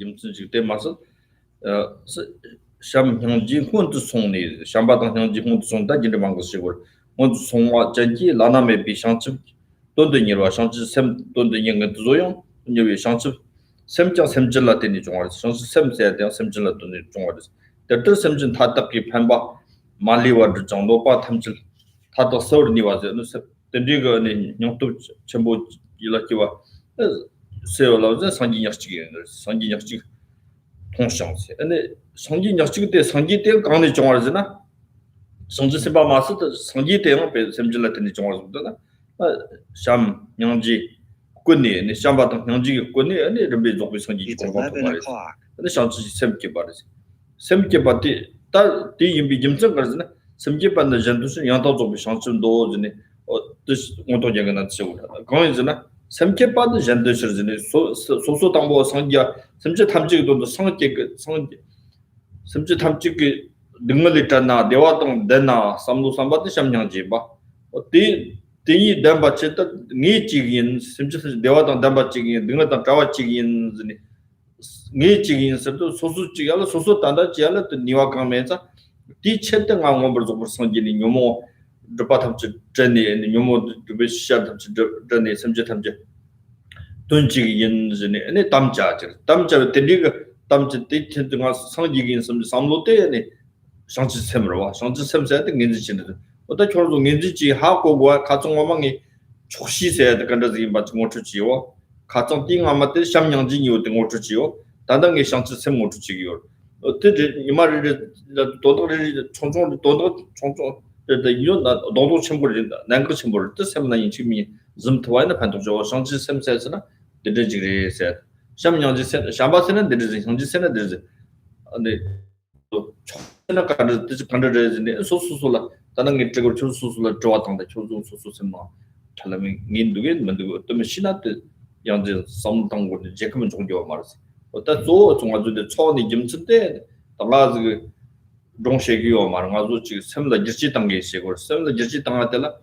te muscle Sham Hyangji Hun to Sony, Shambatan Hyangji Hun to Son, that in the Mango Sugar, want to Sonwa Janji, Lana may be Shanchip, don't the Nira Shanchi, Sem, don't the young and Zoyon, you Shanchip, Semja Semjilla in the Jongers, Sem said there Semjilla to the Jongers. The two Semjin Tataki Pamba, Maliwa, the Jondopa, Tamchil, Tata Sorni was the digger in Yontu Chambo Yilakiwa. C'est là sangi nyachigi conscience and sangi nyachigi te sangi te kan chongwa na sangi se ba mas de sangi te no pe semjila te ni chongwa da sham nyangji kunni ni sham ba tang nyangji kunni ani rembe jong sangi chongwa da shanchi semke ba semke ba ti ta ti yimbi jimchang gar na semke ba na jandu su yang tao jong shanchi do ni o de on to yang na chou da kan na Semke Pad Genders in so Tambo Sangya, Semja Tamjik do the Sanjik, Semja Tamjik, Dingalitana, Dewatong, Dena, Samlu Sambati Shamyanjiba, or the Tingi damba cheta ngi chigin simchi dewa dang damba chigin dinga dang trawa chigin zini ngi chigin sato sosu chigala sosu tanda chigala to niwa kang meza di cheta nga ngombar zobor sangi ni nyomo drupa tamchi zhani nyomo drupa shisha tamchi zhani simchi tamchi dun chigin zini ane tamcha chir tamcha tindiga tamchi di cheta nga sangi gin simchi samlo te ane shangchi semrawa shangchi semsa ate nginzi chinda 어떤 결도 민지지 하고과 가정 어망이 촉시세야 간다지 맞지 못지요 가정 띵 아마데 샴냥지 요등 못지요 단단히 상치 셈 못지요 어떻게 이 말을 도도를 총총 의 이런 노도 첨부를 난그 첨부를 뜻sem나 인치미 좀트와이나 판도죠 상치 셈세스나 데데지리세 샴냥지 셈 샴바세는 데데지 상치 셈나 데데지 근데 나 간다 뜻 간다지 소소소라 다른 게 저거 초소소라 좋았던데 초소소소마 탈라미 민두게 만두고 또 신나트 양제 섬당 거는 제금은 종교 말았어 어떤 조 종아주데 초니 김치때 달라즈 그 동셰기요 말은 아주 지금 샘라 지지 단계 시고 샘라 지지 단계라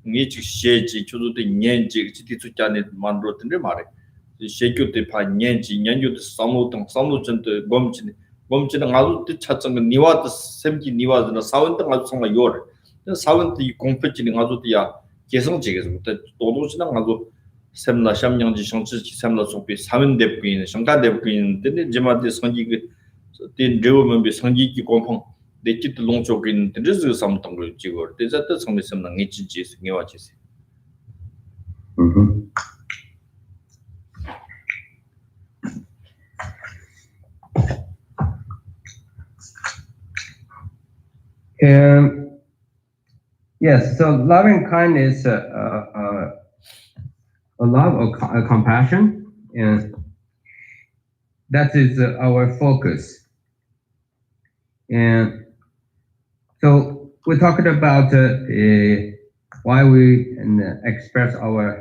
니지 셰지 초도데 년지 지디 주자네 만들었던데 말해 셰교때 파 년지 년주도 섬우동 섬우전도 범치는 아주 뜻찾은 니와도 샘기 니와도 사원등 아주 정말 요래 사원도 이 공표지는 아주 뒤야 개성지에서 도도지는 아주 샘나 샴냥지 성지 샘나 속비 사원대부인 성가대부인 근데 제마디 성기 그된 레오면 성기기 공평 내기도 농족인 드르즈 삼던 걸 찍어 대자도 성미 샘나 니지지 생겨와지세 Yes, so loving kindness, a love of compassion, and that is our focus. And so we're talking about why we express our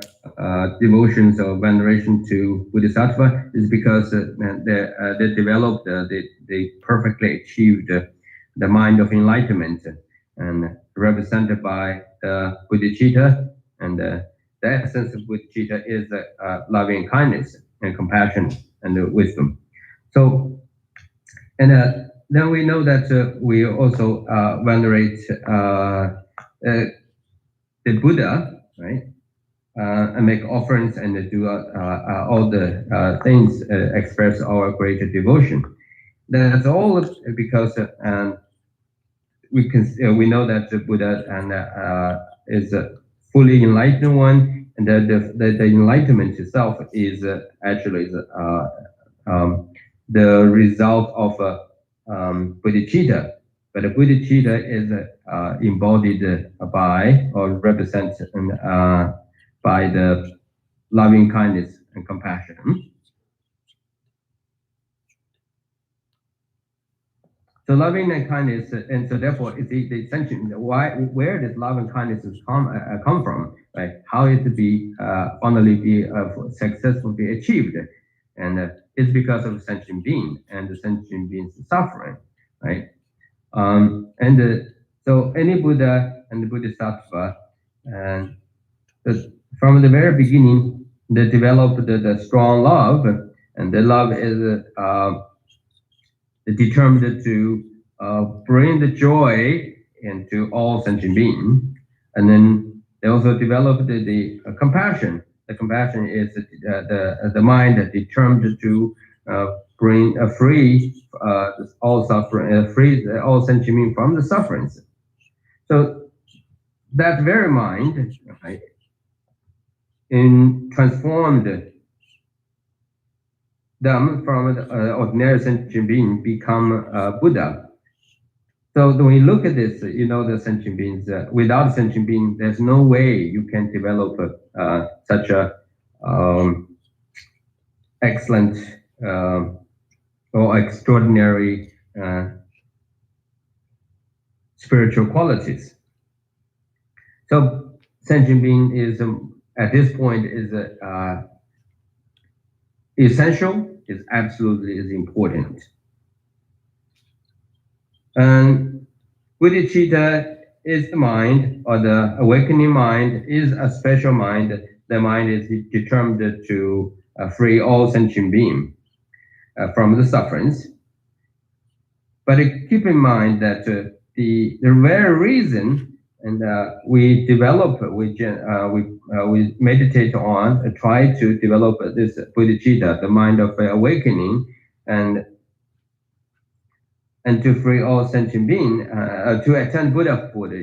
devotions or veneration to Bodhisattva is because they developed, they perfectly achieved the mind of enlightenment, and represented by the Bodhicitta, and the essence of Bodhicitta is loving kindness and compassion and wisdom. So, and then we know that we also venerate the Buddha, right? And make offerings and do all the things express our greater devotion. That's all because we know that the Buddha is a fully enlightened one, and that the enlightenment itself is actually the result of bodhicitta. But the bodhicitta is embodied by or represented by the loving kindness and compassion. So loving and kindness, and so therefore, it's the essential. Where does love and kindness come from? Right? How it to be finally be successfully achieved, and it's because of sentient being and the sentient being's suffering, right? So any Buddha and the Bodhisattva, and from the very beginning, they developed the strong love, and the love is determined to bring the joy into all sentient beings. And then they also developed the compassion. The compassion is the mind that determined to bring free all suffering, free all sentient beings from the sufferings. So that very mind, right, transformed them from ordinary sentient being become Buddha. So when you look at this, you know the sentient beings. Without sentient being, there's no way you can develop such a excellent or extraordinary spiritual qualities. So sentient being is at this point is essential, is absolutely is important. And bodhicitta is the mind, or the awakening mind is a special mind. The mind is determined to free all sentient beings from the sufferings. But keep in mind that the very reason, and we develop, we meditate on, try to develop this bodhicitta, the mind of awakening, and to free all sentient beings, to attain Buddhahood,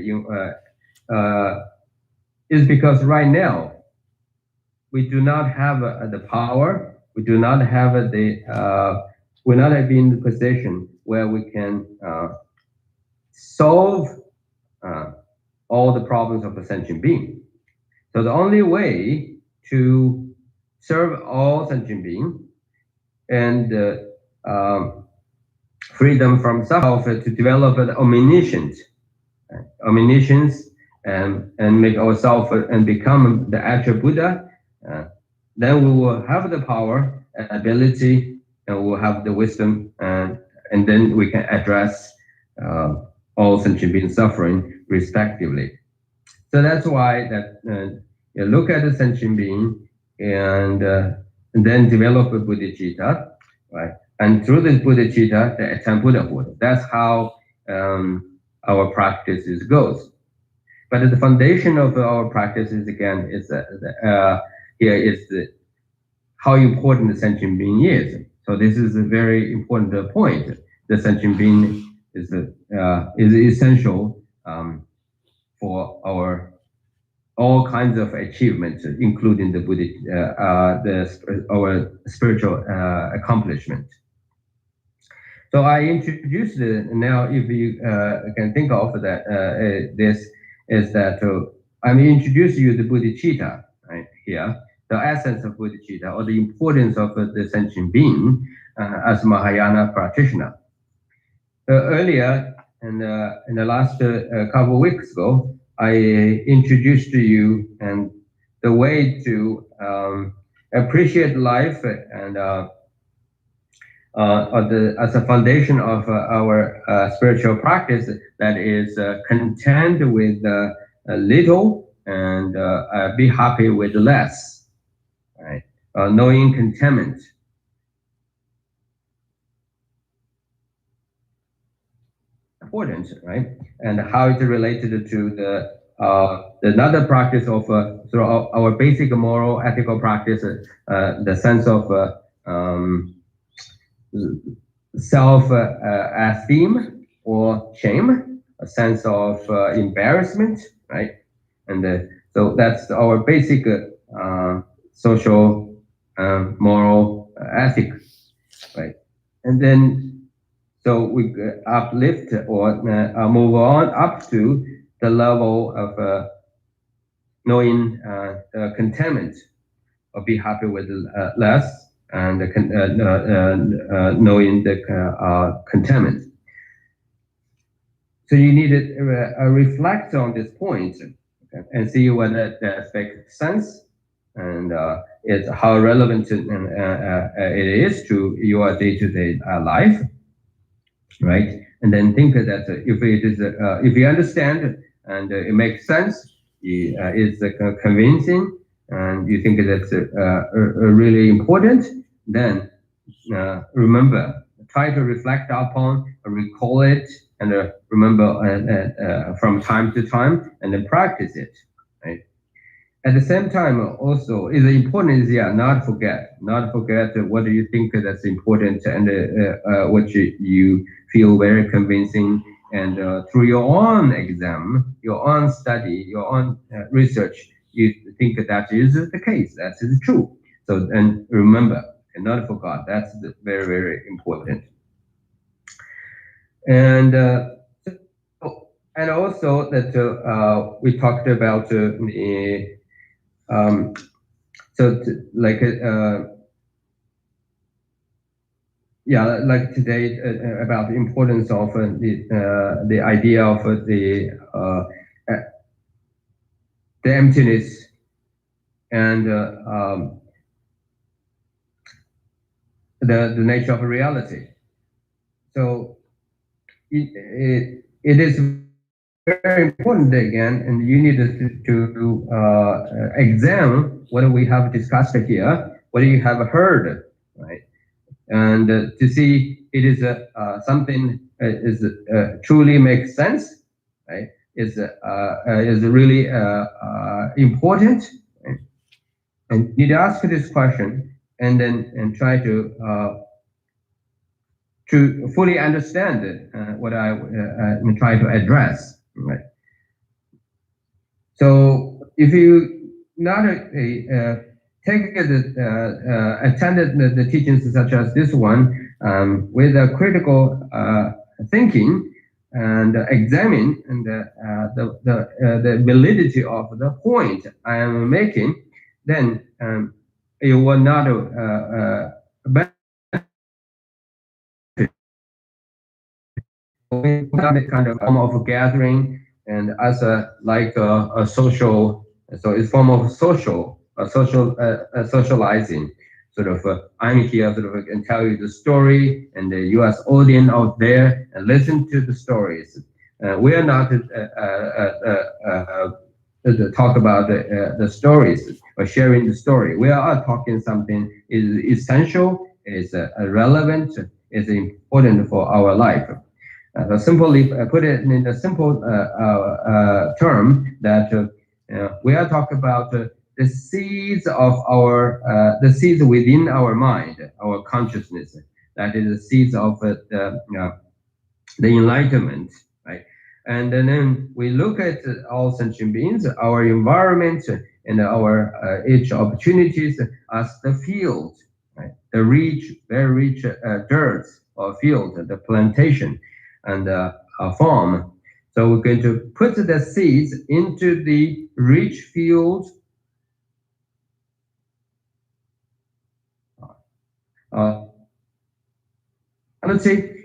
is because right now we do not have the power, we do not have we're not in the position where we can solve all the problems of a sentient being. So the only way to serve all sentient beings and freedom from self to develop an omniscience, and make ourselves and become the actual Buddha. Then we will have the power and ability, and we'll have the wisdom, and then we can address all sentient beings suffering respectively. So that's why that you look at the sentient being and then develop a bodhicitta, right? And through this bodhicitta, they attain Buddhahood. That's how our practices goes. But the foundation of our practices again is here is how important the sentient being is. So this is a very important point. The sentient being is essential for our all kinds of achievements, including the Buddha, our spiritual accomplishment. So I introduced now, if you can think of that, this is that I'm introducing you the bodhicitta right here, the essence of bodhicitta, or the importance of the sentient being as Mahayana practitioner. Earlier, in the last couple of weeks ago, I introduced to you and the way to appreciate life and as a foundation of our spiritual practice, that is content with little and be happy with less, right? Knowing contentment. Important, right? And how it's related to the another practice of through our basic moral ethical practice, the sense of self-esteem or shame, a sense of embarrassment, right? And so that's our basic social moral ethic, right? And then so we uplift or move on up to the level of knowing contentment, or be happy with less, and knowing the contentment. So you need to reflect on this point, okay, and see whether that makes sense, and it's how relevant it is to your day-to-day life, right? And then think that if it is, if you understand and it makes sense, it's convincing, and you think that's really important, then remember, try to reflect upon, recall it, and remember from time to time, and then practice it, right? At the same time, also, is important is not forget what do you think that's important, and what you feel very convincing, and through your own exam, your own study, your own research, you think that is the case, that is true. So, and remember, and not forget, that's very, very important. And and also that we talked about the like today about the importance of the idea of the emptiness and the nature of reality. So it is very important again, and you need to examine what we have discussed here, what you have heard, right? And to see it is something is truly makes sense, right? Is really important, right? And you need to ask this question and then try to fully understand what I'm trying to address, right? So if you not take attended the teachings such as this one with a critical thinking and examine and the validity of the point I am making, then you will not kind of form of gathering and as a social, so it's form of socializing. Sort of, I'm here sort of and tell you the story, and the U.S. audience out there and listen to the stories. We are not talk about the stories or sharing the story. We are talking something is essential, is relevant, is important for our life. Simply put it in a simple term that we are talking about the seeds of the seeds within our mind, our consciousness. That is the seeds of the enlightenment, right? And then we look at all sentient beings, our environment, and our each opportunities as the field, right? The rich, very rich dirt or field, the plantation, and farm. So we're going to put the seeds into the rich field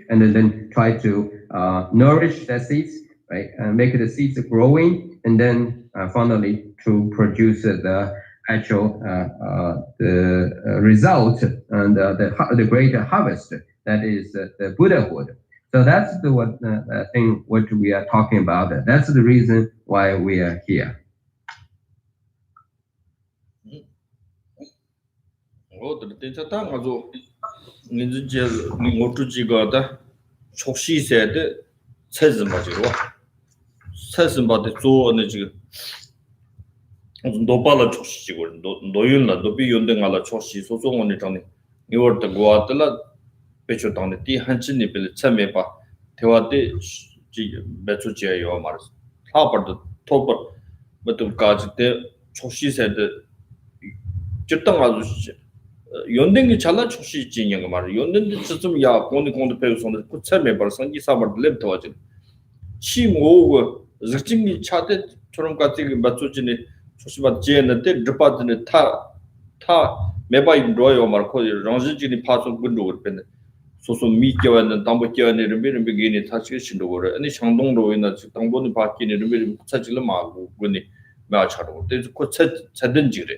and then try to nourish the seeds, right? And make the seeds growing, and then finally to produce the actual the result and the great harvest that is the Buddhahood. So that's the thing what we are talking about. That's the reason why we are here. 노발라 초시고 노윤라 노비 연등알라 초시 소송원이 전에 이월도 고아들라 배초 당에 띠 한진이 빌 참여봐 대화대 지 배초지요 말스 하버드 토버 뭐도 가지때 초시세데 적당 아주 연등이 잘라 초시 진영 말 연등도 좀 야 공도 배우선데 그 참여봐 성기 사버 랩도와지 치모고 적진이 차대 처럼 같이 맞추지니 초시바 제는데 드파드네 타 매바이 로요 마르코 랑지지니 파소 군도 그랬네 소소 미겨는 담보겨는 이름이 비기니 타치 신도고래 아니 상동로 있는 당보는 바뀌는 이름이 차질을 마고 군이 마차로 그래서 그 차든지래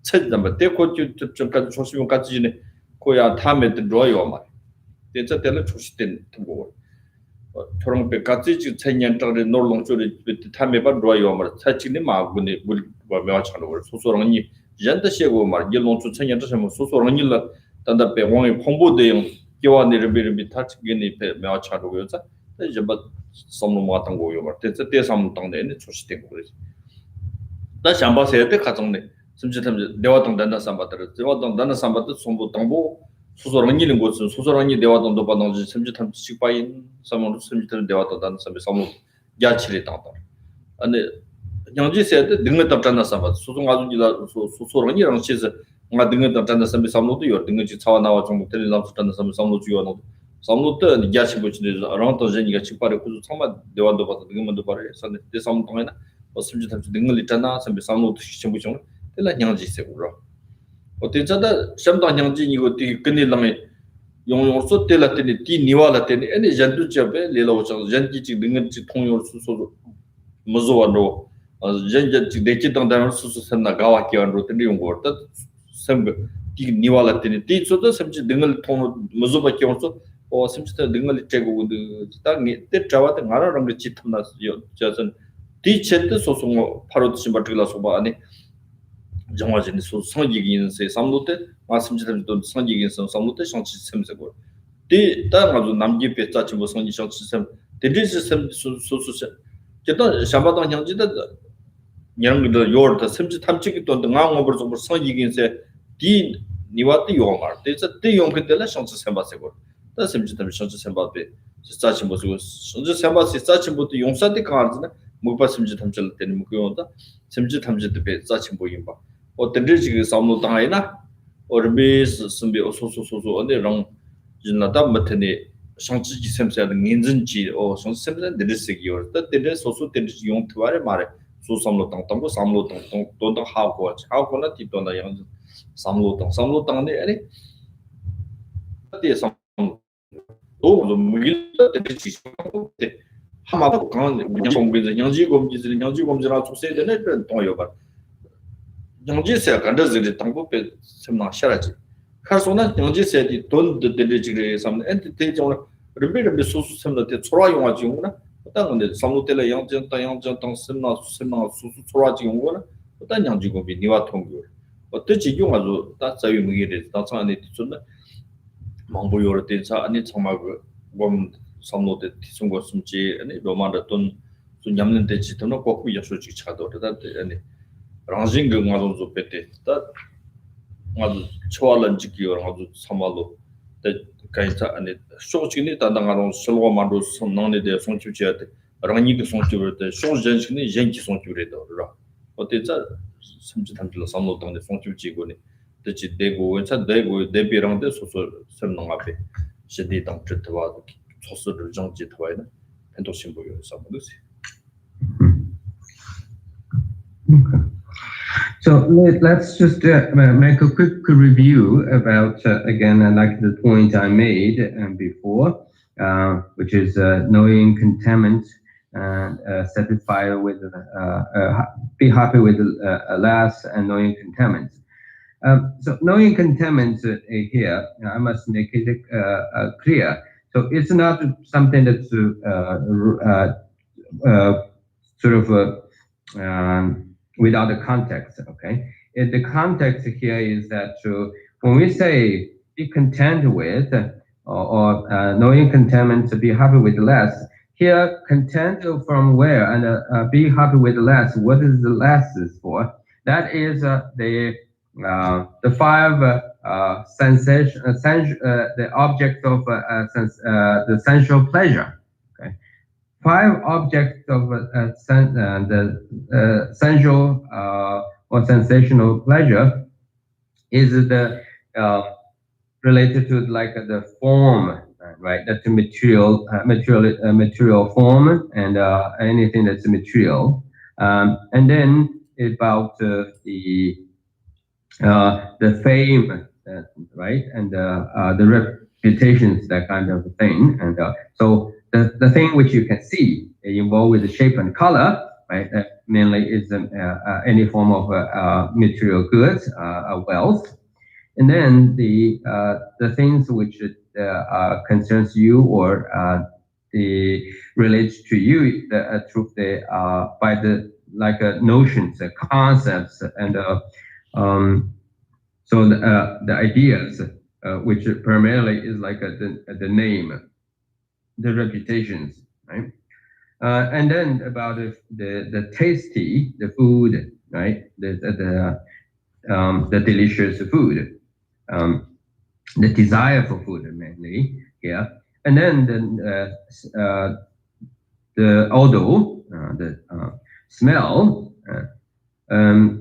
차든데 대고 좀까지 초시면 같이지네 고야 타메 로요 말 대자 때는 초시된 통고 저런 배 같이 천년짜리 놀롱조리 타메바 로요 말 차치니 마군이 물 매화차로 소소랑이 연다시고 말 일롱주 천년짜리 소소랑이라 단다 배왕의 홍보대용 교환을 비르비 타치기니 매화차로 요자 이제 뭐 섬로 모았던 거요 말 대자 대삼 당내에 초시된 거지 나 잠바세에 때 가정네 심지어 대화동 단다 삼바들 대화동 단다 삼바들 손부 당보 소소랑이는 것은 소소랑이 대화동도 받는지 심지어 식바인 삼으로 심지어 대화동 단다 삼에 삼으로 야치리 당다 아니 양지세에 등을 답잖아 삼바 소송 아주지라 소소랑이랑 시서 nga dengan tanda sampai samlo tu yor dengan ci cawa nawa trong tele lam tanda sampai samlo tu yor no samlo tu ya ci bo ci ran to jeni ga ci pare ku sama dewan do ba dengan do pare san de sam tong na o sim ji tam ci dengan li tana sampai samlo tu ci bu chong tela nyang ji se uro o te jada sam da nyang ji ni go ti kni lang yong so tela te ni ti niwa la te ni ene jan tu cha be le lo chang jan ji ci dengan ci tong yor su so mo zo wa no jan ji de ci tang da su san na ga wa ki an ro te ni yong go ta sem 디 니왈라티니 디 소도 섬지 능을 통로 무조밖에 없어 섬지다 능을 제고 딱니 때 잡아도 나라랑 그 지탐나서 저선 디 쳇도 소송 바로 듯이 버틀라서 봐 아니 정화진이 성기기 인세 삼로때 말씀드린 돈 성기기 인세 삼로때 상치 셈세고 디 땅아주 남기 배짜치 뭐 성기 상치 셈 데리스 셈 소소세 제가 샤바당 형지다 양도 요르다 셈지 탐치기 돈 등앙 오버서 성기기 인세 디 니와티 용말 데서 디 용케텔라 상치 셈바세고 다 셈지 탐 상치 셈바베 짜치 뭐고 상치 셈바시 짜치 뭐도 용사디 가르즈나 뭐바 셈지 탐칠 때는 뭐고다 셈지 탐지도 배 짜치 뭐임바 어떤지 사무 당하이나 어르비스 숨비 소소소소 언데랑 진나다 못네 상치지 셈세는 인진지 상치 셈세 데르시기요 때데 소소 데르시 용 투아레 마레 소삼로 땅땅고 삼로 땅땅 돈도 하고나 뒤돈다 양 삼로 땅네 아니 때 삼 또 무길 데르시 때 하마도 강 양공빈 양지검지라 속세되네 동요바 양지세 간다즈리 당고페 semna sharaji kharsona 양지세 di don de delegre samne entity jong rebbe susu semna te chora yonga jinguna 당근데 삼로텔라 양전 땅 semna susu chora jinguna 어떤 양지고비 니와 통교 어떻게 용아도 다 자유 무게를 다 상안에 뒤준다 망보요를 된사 아니 정말 그 삼로데 티송고 숨지 아니 로마다 돈 냠는 데지 돈은 꼭 약속이 차도다 아니 랑징 그마도 좁페테 다 아주 초알런지기요 아주 삼말로 데 가이자 아니 쇼치니 단당하로 슬로만도 손나네 데 손치지야데 랑니도 손치버데 쇼전치니 젠치 손치버데라 어때자 섬지 담들로 삼로 동네 손치지고니 데지 대고 원차 대고 대비랑데 소소 sem능 앞에 시디 당트와 소소를 정지 더와이나 펜도 심보요 삼도시 So let's just make a quick review about, again, like the point I made before, which is knowing contentment and satisfied with, be happy with less and knowing contentment. So knowing contentment here, I must make it clear. So it's not something that's sort of without the context, okay? The context here is that when we say be content with or knowing contentment to be happy with less, here content from where and be happy with less, what is the less is for? That is the five the object of the sensual pleasure. Five objects of the sensual or sensational pleasure is the related to like the form, right? That's a material form and anything that's material. And then about the fame, right? And the reputations, that kind of thing. And so the thing which you can see involved with the shape and color, right? Mainly is any form of material goods, wealth, and then the things which concerns you or relates to you through by the like notions, concepts, and so the ideas, which primarily is like the name. The reputations, right? And then about the tasty, the food, right? The delicious food, the desire for food mainly, yeah. And then the odor, the smell.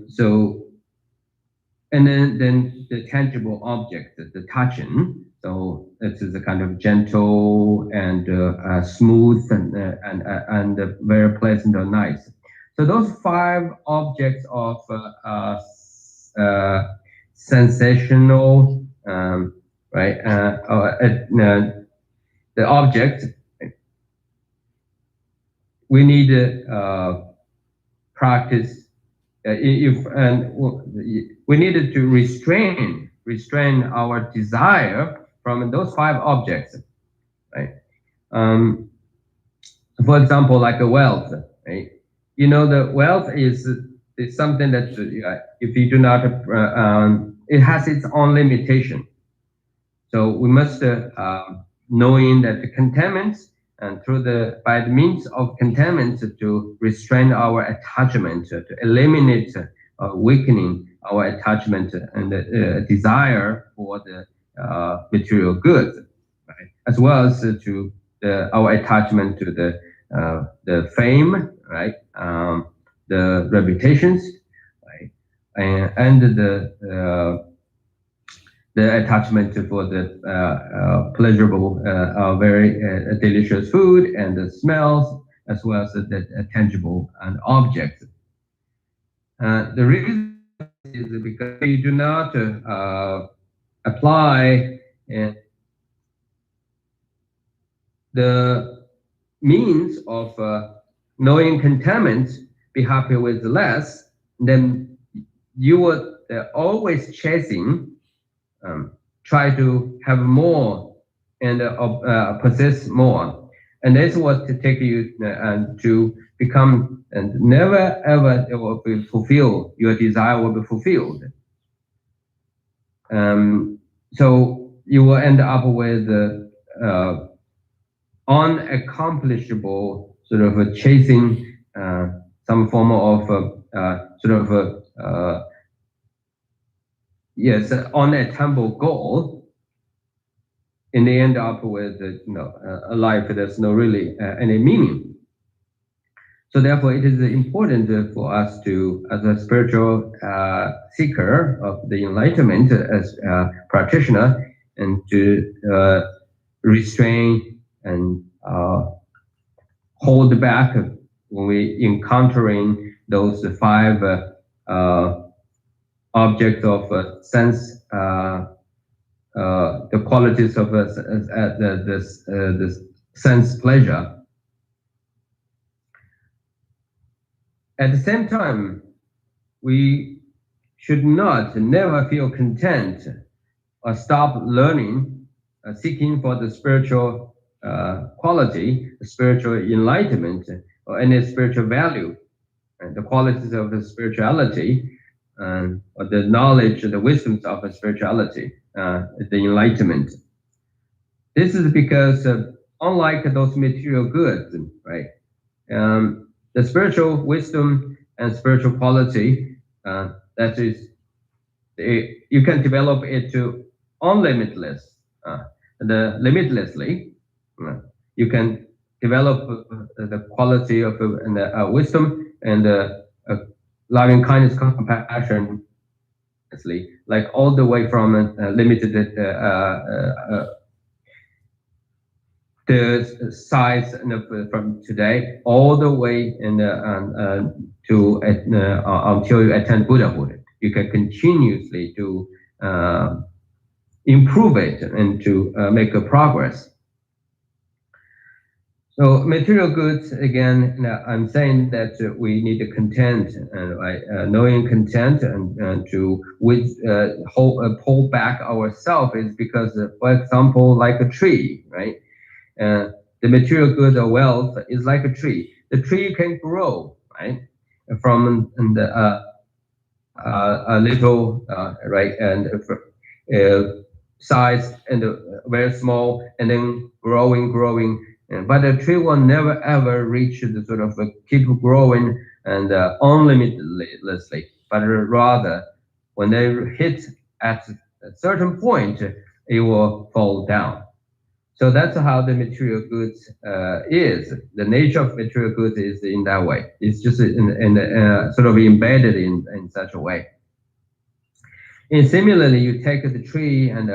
So, and then the tangible object, the touching. So this is a kind of gentle and smooth and very pleasant or nice. So those five objects of sensational, right? The object we need to practice. We needed to restrain restrain our desire from those 5 objects, right? For example, like a wealth, right? You know, the wealth is something that if you do not, it has its own limitation. So we must knowing that the contentment and by the means of contentment to restrain our attachment, to eliminate weakening our attachment and desire for the material goods, right? As well as to our attachment to the fame, right? The reputations, right? And the attachment for the pleasurable, very delicious food and the smells, as well as the tangible and objects. The reason is because we do not apply the means of knowing contentment, be happy with less, then you will always chasing, try to have more and possess more. And that's what to take you to become, and never ever it will be fulfilled, your desire will be fulfilled. So you will end up with unaccomplishable sort of chasing some form of sort of yes, unattainable goal. In the end up with a life that's no really any meaning. So therefore, it is important for us to, as a spiritual seeker of the enlightenment, as a practitioner, and to restrain and hold back when we encountering those 5 objects of sense, the qualities of the sense pleasure. At the same time, we should never feel content or stop learning, seeking for the spiritual quality, the spiritual enlightenment, or any spiritual value, and the qualities of the spirituality, or the knowledge, the wisdoms of the spirituality, the enlightenment. This is because unlike those material goods, right? The spiritual wisdom and spiritual quality, that is, you can develop it to unlimitless, limitlessly. You can develop the quality of wisdom and loving kindness, compassion, like all the way from limited the size from today all the way to until you attain Buddhahood. You can continuously to improve it and to make a progress. So material goods, again, I'm saying that we need to content, knowing content and to pull back ourselves is because, for example, like a tree, right? The material good or wealth is like a tree. The tree can grow, right, from a little, right, and size and very small, and then growing. But the tree will never ever reach the sort of keep growing and unlimitedly, but rather when they hit at a certain point, it will fall down. So that's how the material goods is. The nature of material goods is in that way. It's just sort of embedded in such a way. And similarly, you take the tree and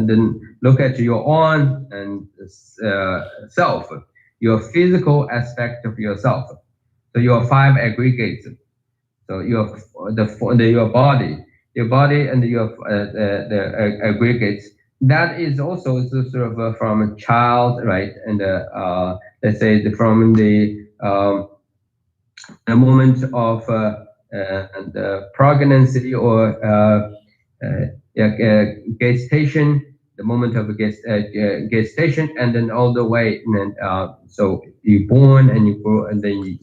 then look at your own and self, your physical aspect of yourself. So your 5 aggregates. So your body and your the aggregates. That is also sort of from a child, right? And let's say from the moment of the pregnancy or gestation, the moment of gestation, and then all the way, and then so you born and you grow, and then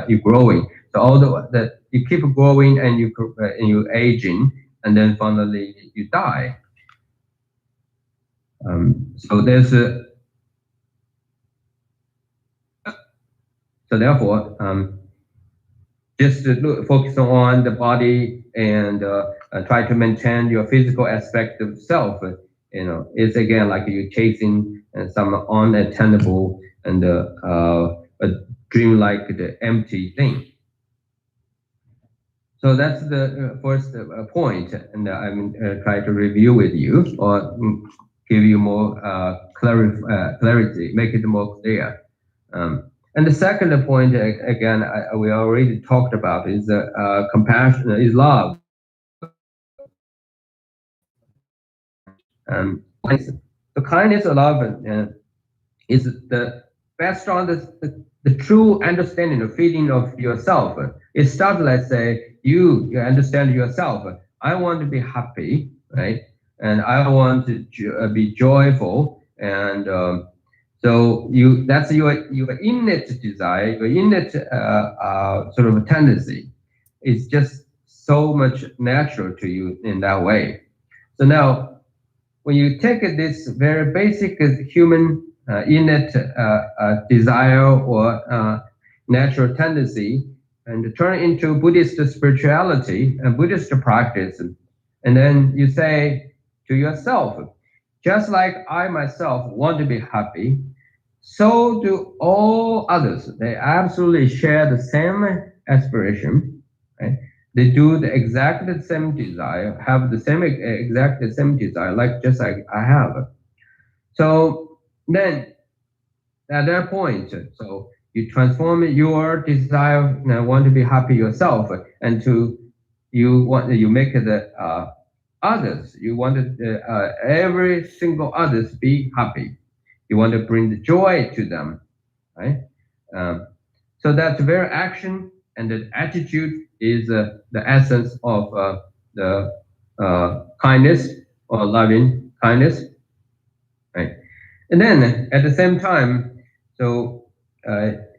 you're growing. So all the you keep growing and you aging, and then finally you die. So there's a so therefore just focus on the body and try to maintain your physical aspect of self. It's again like you're chasing some unattainable and a dream-like the empty thing. So that's the first point, and I'm trying to review with you or give you more clarity, make it more clear. And the second point, again, we already talked about, is compassion, is love. The kindness of love is the best, strongest, the true understanding of feeling of yourself. It starts, let's say, you understand yourself. I want to be happy, right? And I want to be joyful, and so that's your innate desire, your innate sort of tendency. It's just so much natural to you in that way. So now, when you take this very basic human innate desire or natural tendency and turn it into Buddhist spirituality and Buddhist practice, and then you say to yourself, just like I myself want to be happy, so do all others. They absolutely share the same aspiration, right? They do the exact same desire, have the same exact same desire, like just like I have. So then, at that point, so you transform your desire, want to be happy yourself, and you make the others. You want every single others be happy. You want to bring the joy to them, right? So that very action and the attitude is the essence of the kindness or loving kindness, right? And then at the same time, so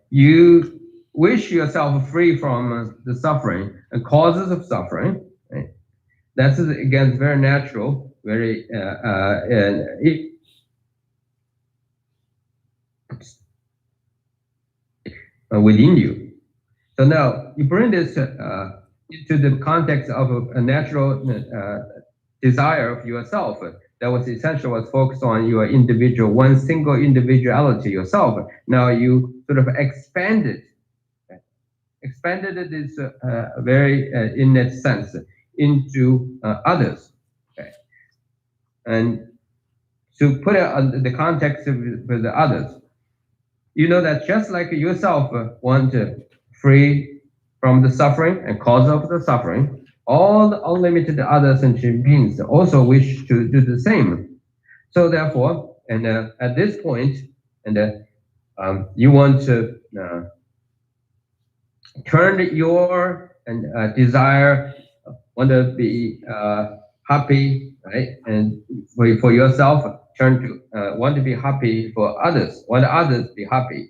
you wish yourself free from the suffering and causes of suffering, right? That's again very natural, very within you. So now you bring this into the context of a natural desire of yourself. That was essential, was focused on your individual, one single individuality yourself. Now you sort of expanded this very innate sense into others. Okay. And to put it on the context of the others, you know that just like yourself want to free from the suffering and cause of the suffering, all the unlimited other sentient beings also wish to do the same. So therefore, and at this point, and you want to turn your desire, want to be happy, right? And for yourself, turn to want to be happy for others, want others to be happy.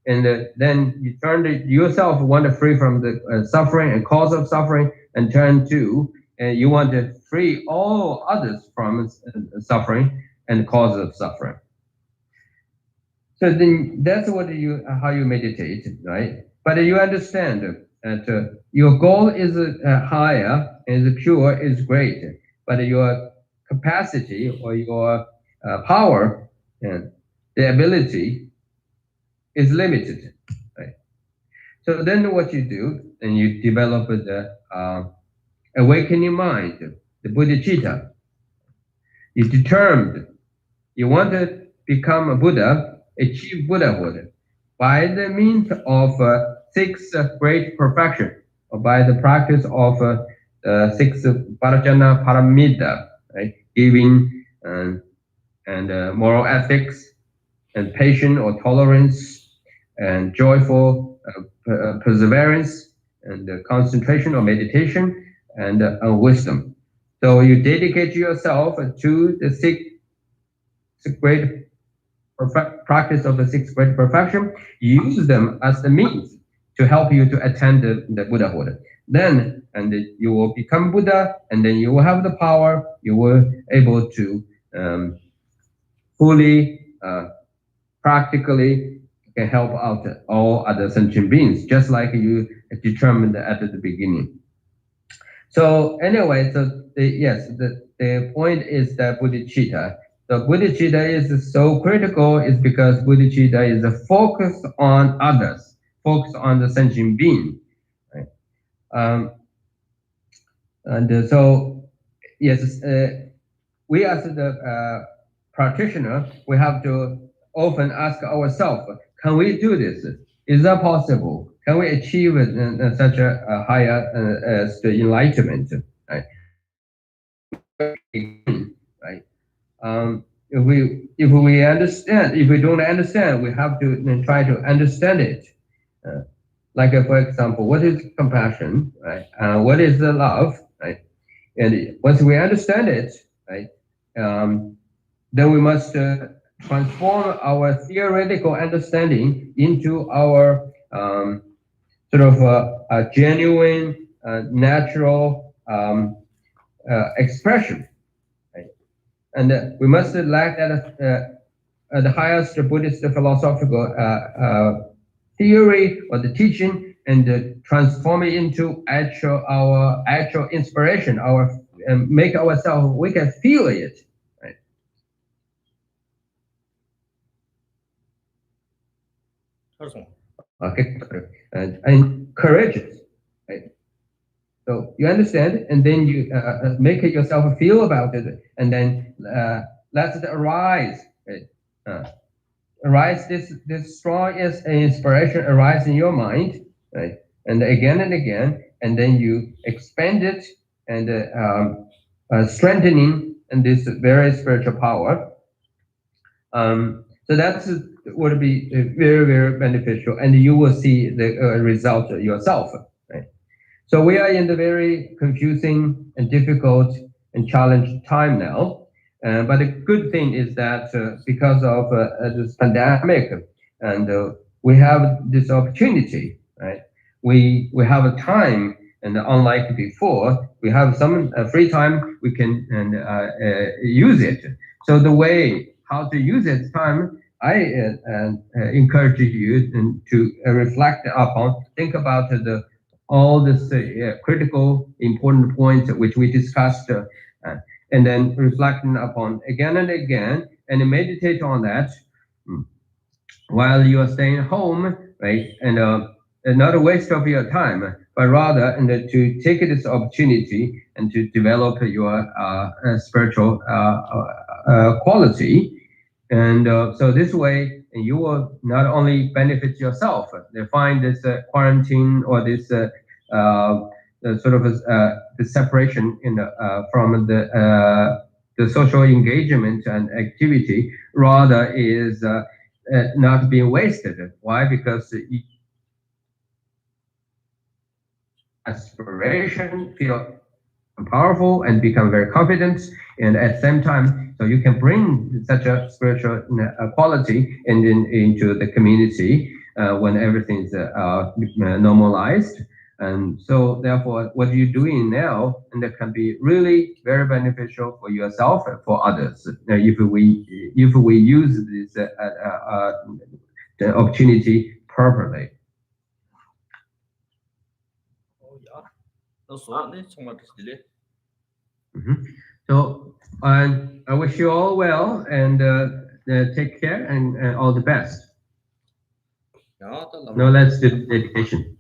And then you turn to yourself, want to free from the suffering and cause of suffering, and turn to you want to free all others from suffering and cause of suffering. So then that's how you meditate, right? But you understand that your goal is higher, is pure, is great, but your capacity or your power and the ability is limited, right? So then what you do, and you develop the awakening mind, the bodhicitta. You determined, you want to become a Buddha, achieve Buddhahood by the means of 6 great perfection, or by the practice of 6 Parajana Paramita, right? Giving and moral ethics, and patience or tolerance, and joyful perseverance, and concentration or meditation, and wisdom. So you dedicate yourself to the sixth great practice of the sixth great perfection. Use them as the means to help you to attain the Buddhahood. Then, and you will become Buddha, and then you will have the power. You will able to fully, practically can help out all other sentient beings, just like you determined at the beginning. So anyway, the point is that bodhicitta. The bodhicitta is so critical is because bodhicitta is a focus on others, focus on the sentient being. Right? So yes, we as the practitioner, we have to often ask ourselves, can we do this? Is that possible? Can we achieve such a higher enlightenment? Right? Right? If we understand, if we don't understand, we have to then try to understand it. Like for example, what is compassion? Right? What is the love? Right? And once we understand it, right? Then we must transform our theoretical understanding into our sort of a genuine, natural expression. Right? And we must lack at the highest Buddhist philosophical theory or the teaching, and transform it into our actual inspiration, make ourselves, we can feel it. Okay, and courageous, right? So you understand, and then you make it yourself feel about it, and then let it arise. Right? Arise this strong inspiration arise in your mind, right? And again, and then you expand it and strengthening and this very spiritual power. So that's would be very, very beneficial, and you will see the result yourself. Right? So we are in the very confusing and difficult and challenging time now. But the good thing is that because of this pandemic, and we have this opportunity, right? We have a time, and unlike before, we have some free time. We can use it. So the way how to use this time, I encourage you to reflect upon, think about all this critical, important points which we discussed, and then reflecting upon again and again, and meditate on that while you are staying home, right? And not a waste of your time, but rather and to take this opportunity and to develop your spiritual quality. And so this way, you will not only benefit yourself, they find this quarantine or this sort of the separation from the social engagement and activity, rather is not being wasted. Why? Because aspiration feel powerful and become very confident, and at the same time, so you can bring such a spiritual quality into the community when everything's normalized. And so therefore what you're doing now, and that can be really very beneficial for yourself and for others if we use this the opportunity properly. So I wish you all well, and take care, and all the best. Now let's do dedication.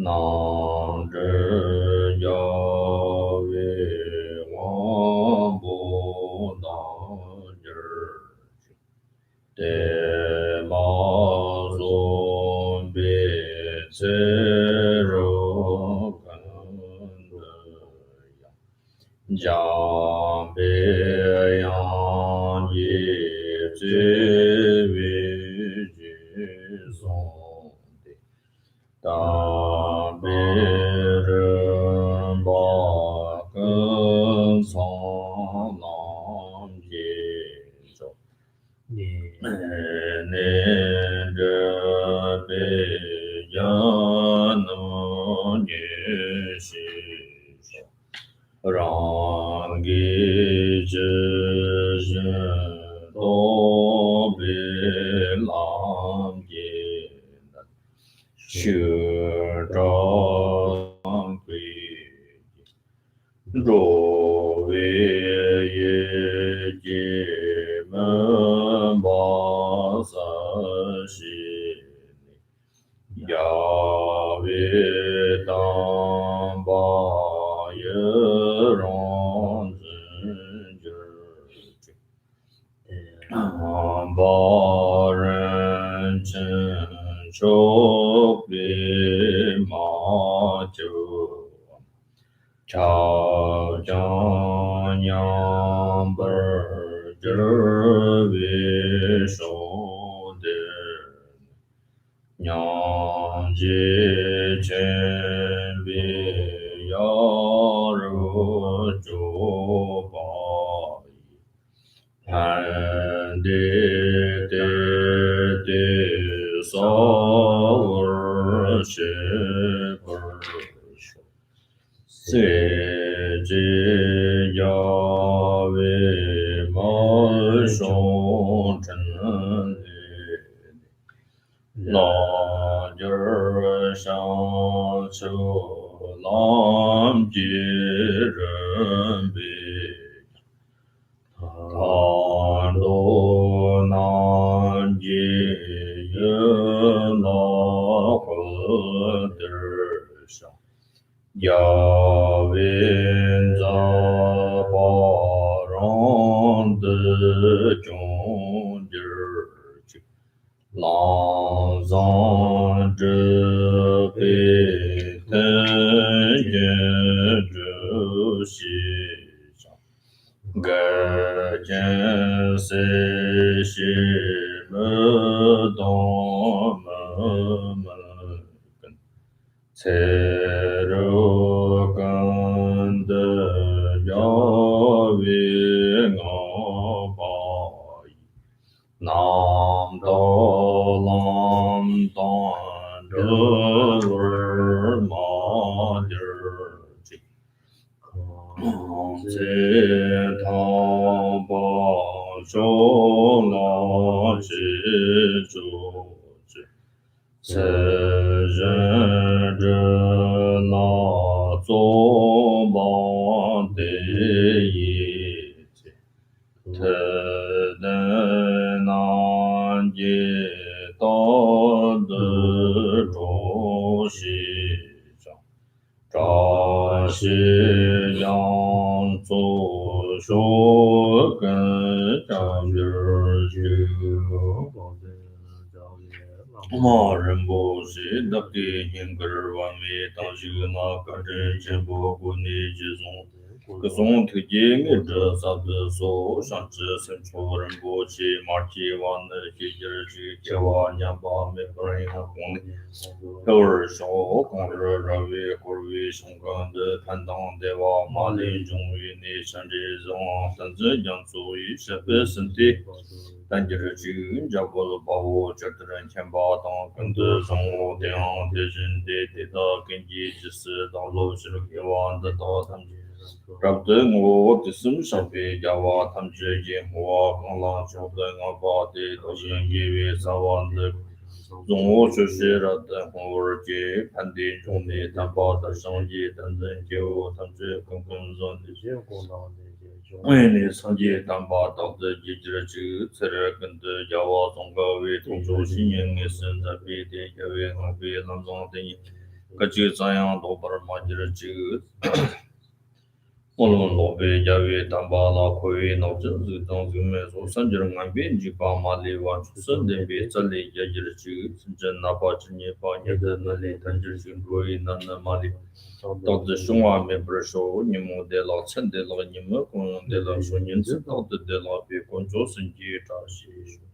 Nam de ma zo be zero Jang be yang ye zhe wei ji song de da be ren ba gen cang nam ye zhou ne zhe be yan no ye xi rang ge zhe zhen do bi lang ye xue zhang gui zhou wei ye ji men ba san xi ya wei dang ba ye rong zhen zhe ba ren chen shou bi ma jiu chao jiang yang ber zhi wei shou de Nyang ji chen bi ya ru zhu ba yi han de sa wer xie ber shu se ji ya wei ma shong chen la jir shang chu lam ji ren bi tan du nan ji ye la hu de shang ya win za ba rang de zhong ji lang zang zhi bei ten yin zhu xi zhang ge jian se xi me dong men gen cai ru gan de ya wei nga ba yi Nam do lam dan de wer ma ji zhe tao ba shou la shi zhu zhi ce zhen zhe na zong ba de yi ji te den nan ye da de zhou xi zhang zha xi yang zu shu gen zhang zhi xu ma ren bo xi da ge yin ge wan mei dang xi na ga zhen chen bo gu ni ji zong ge song te ji ge zhe sa de so shang zhi sen chu ren bo qi ma ji wan de ji ji ji jie wa nian ba me ber yin gong li he er shou gong zhe ra wei hu wei shong gan de pan dang de wa ma lin zhong yu ni shan zhi zong dan zhi yang zu yi shen bei sen di dan ji ji yin jia guo le ba wo zhe de ren qian ba dang gen de zhong wu diang de zhen de da gen ji ji si dang lo shi le ge wan de da tam ji rab de ngo de sim shang bei ya wa tam ji ye mo gong lang zhong de nga ba de da yin ye wei sa wan de zong wu shi shi ra de hong wer ji pan de zhong de dan ba de shang ji dan zhen ji wu tam ji gong gong zhong de ji为你曾经担保导致一直的这个责任跟的要我中国为同州新人的生在别的也为我为当中的个就这样都不是嘛就是这个 Molon Lobe, Yahweh, Dambala, Koi, Nojin, Zidong, Zumezo, Sanjur, Nambi, Jiba, Mali, Wan, Sunday, Sali, Yajirchi, Jen, Nabajini, Panya, Nali, Tanjin, Rui, Nana, Mali, Dr. Shunga, Membresho, Nimo de la Sende, La Nimo, de la Sunyin, Dr. de la Conjos, and Jitashi.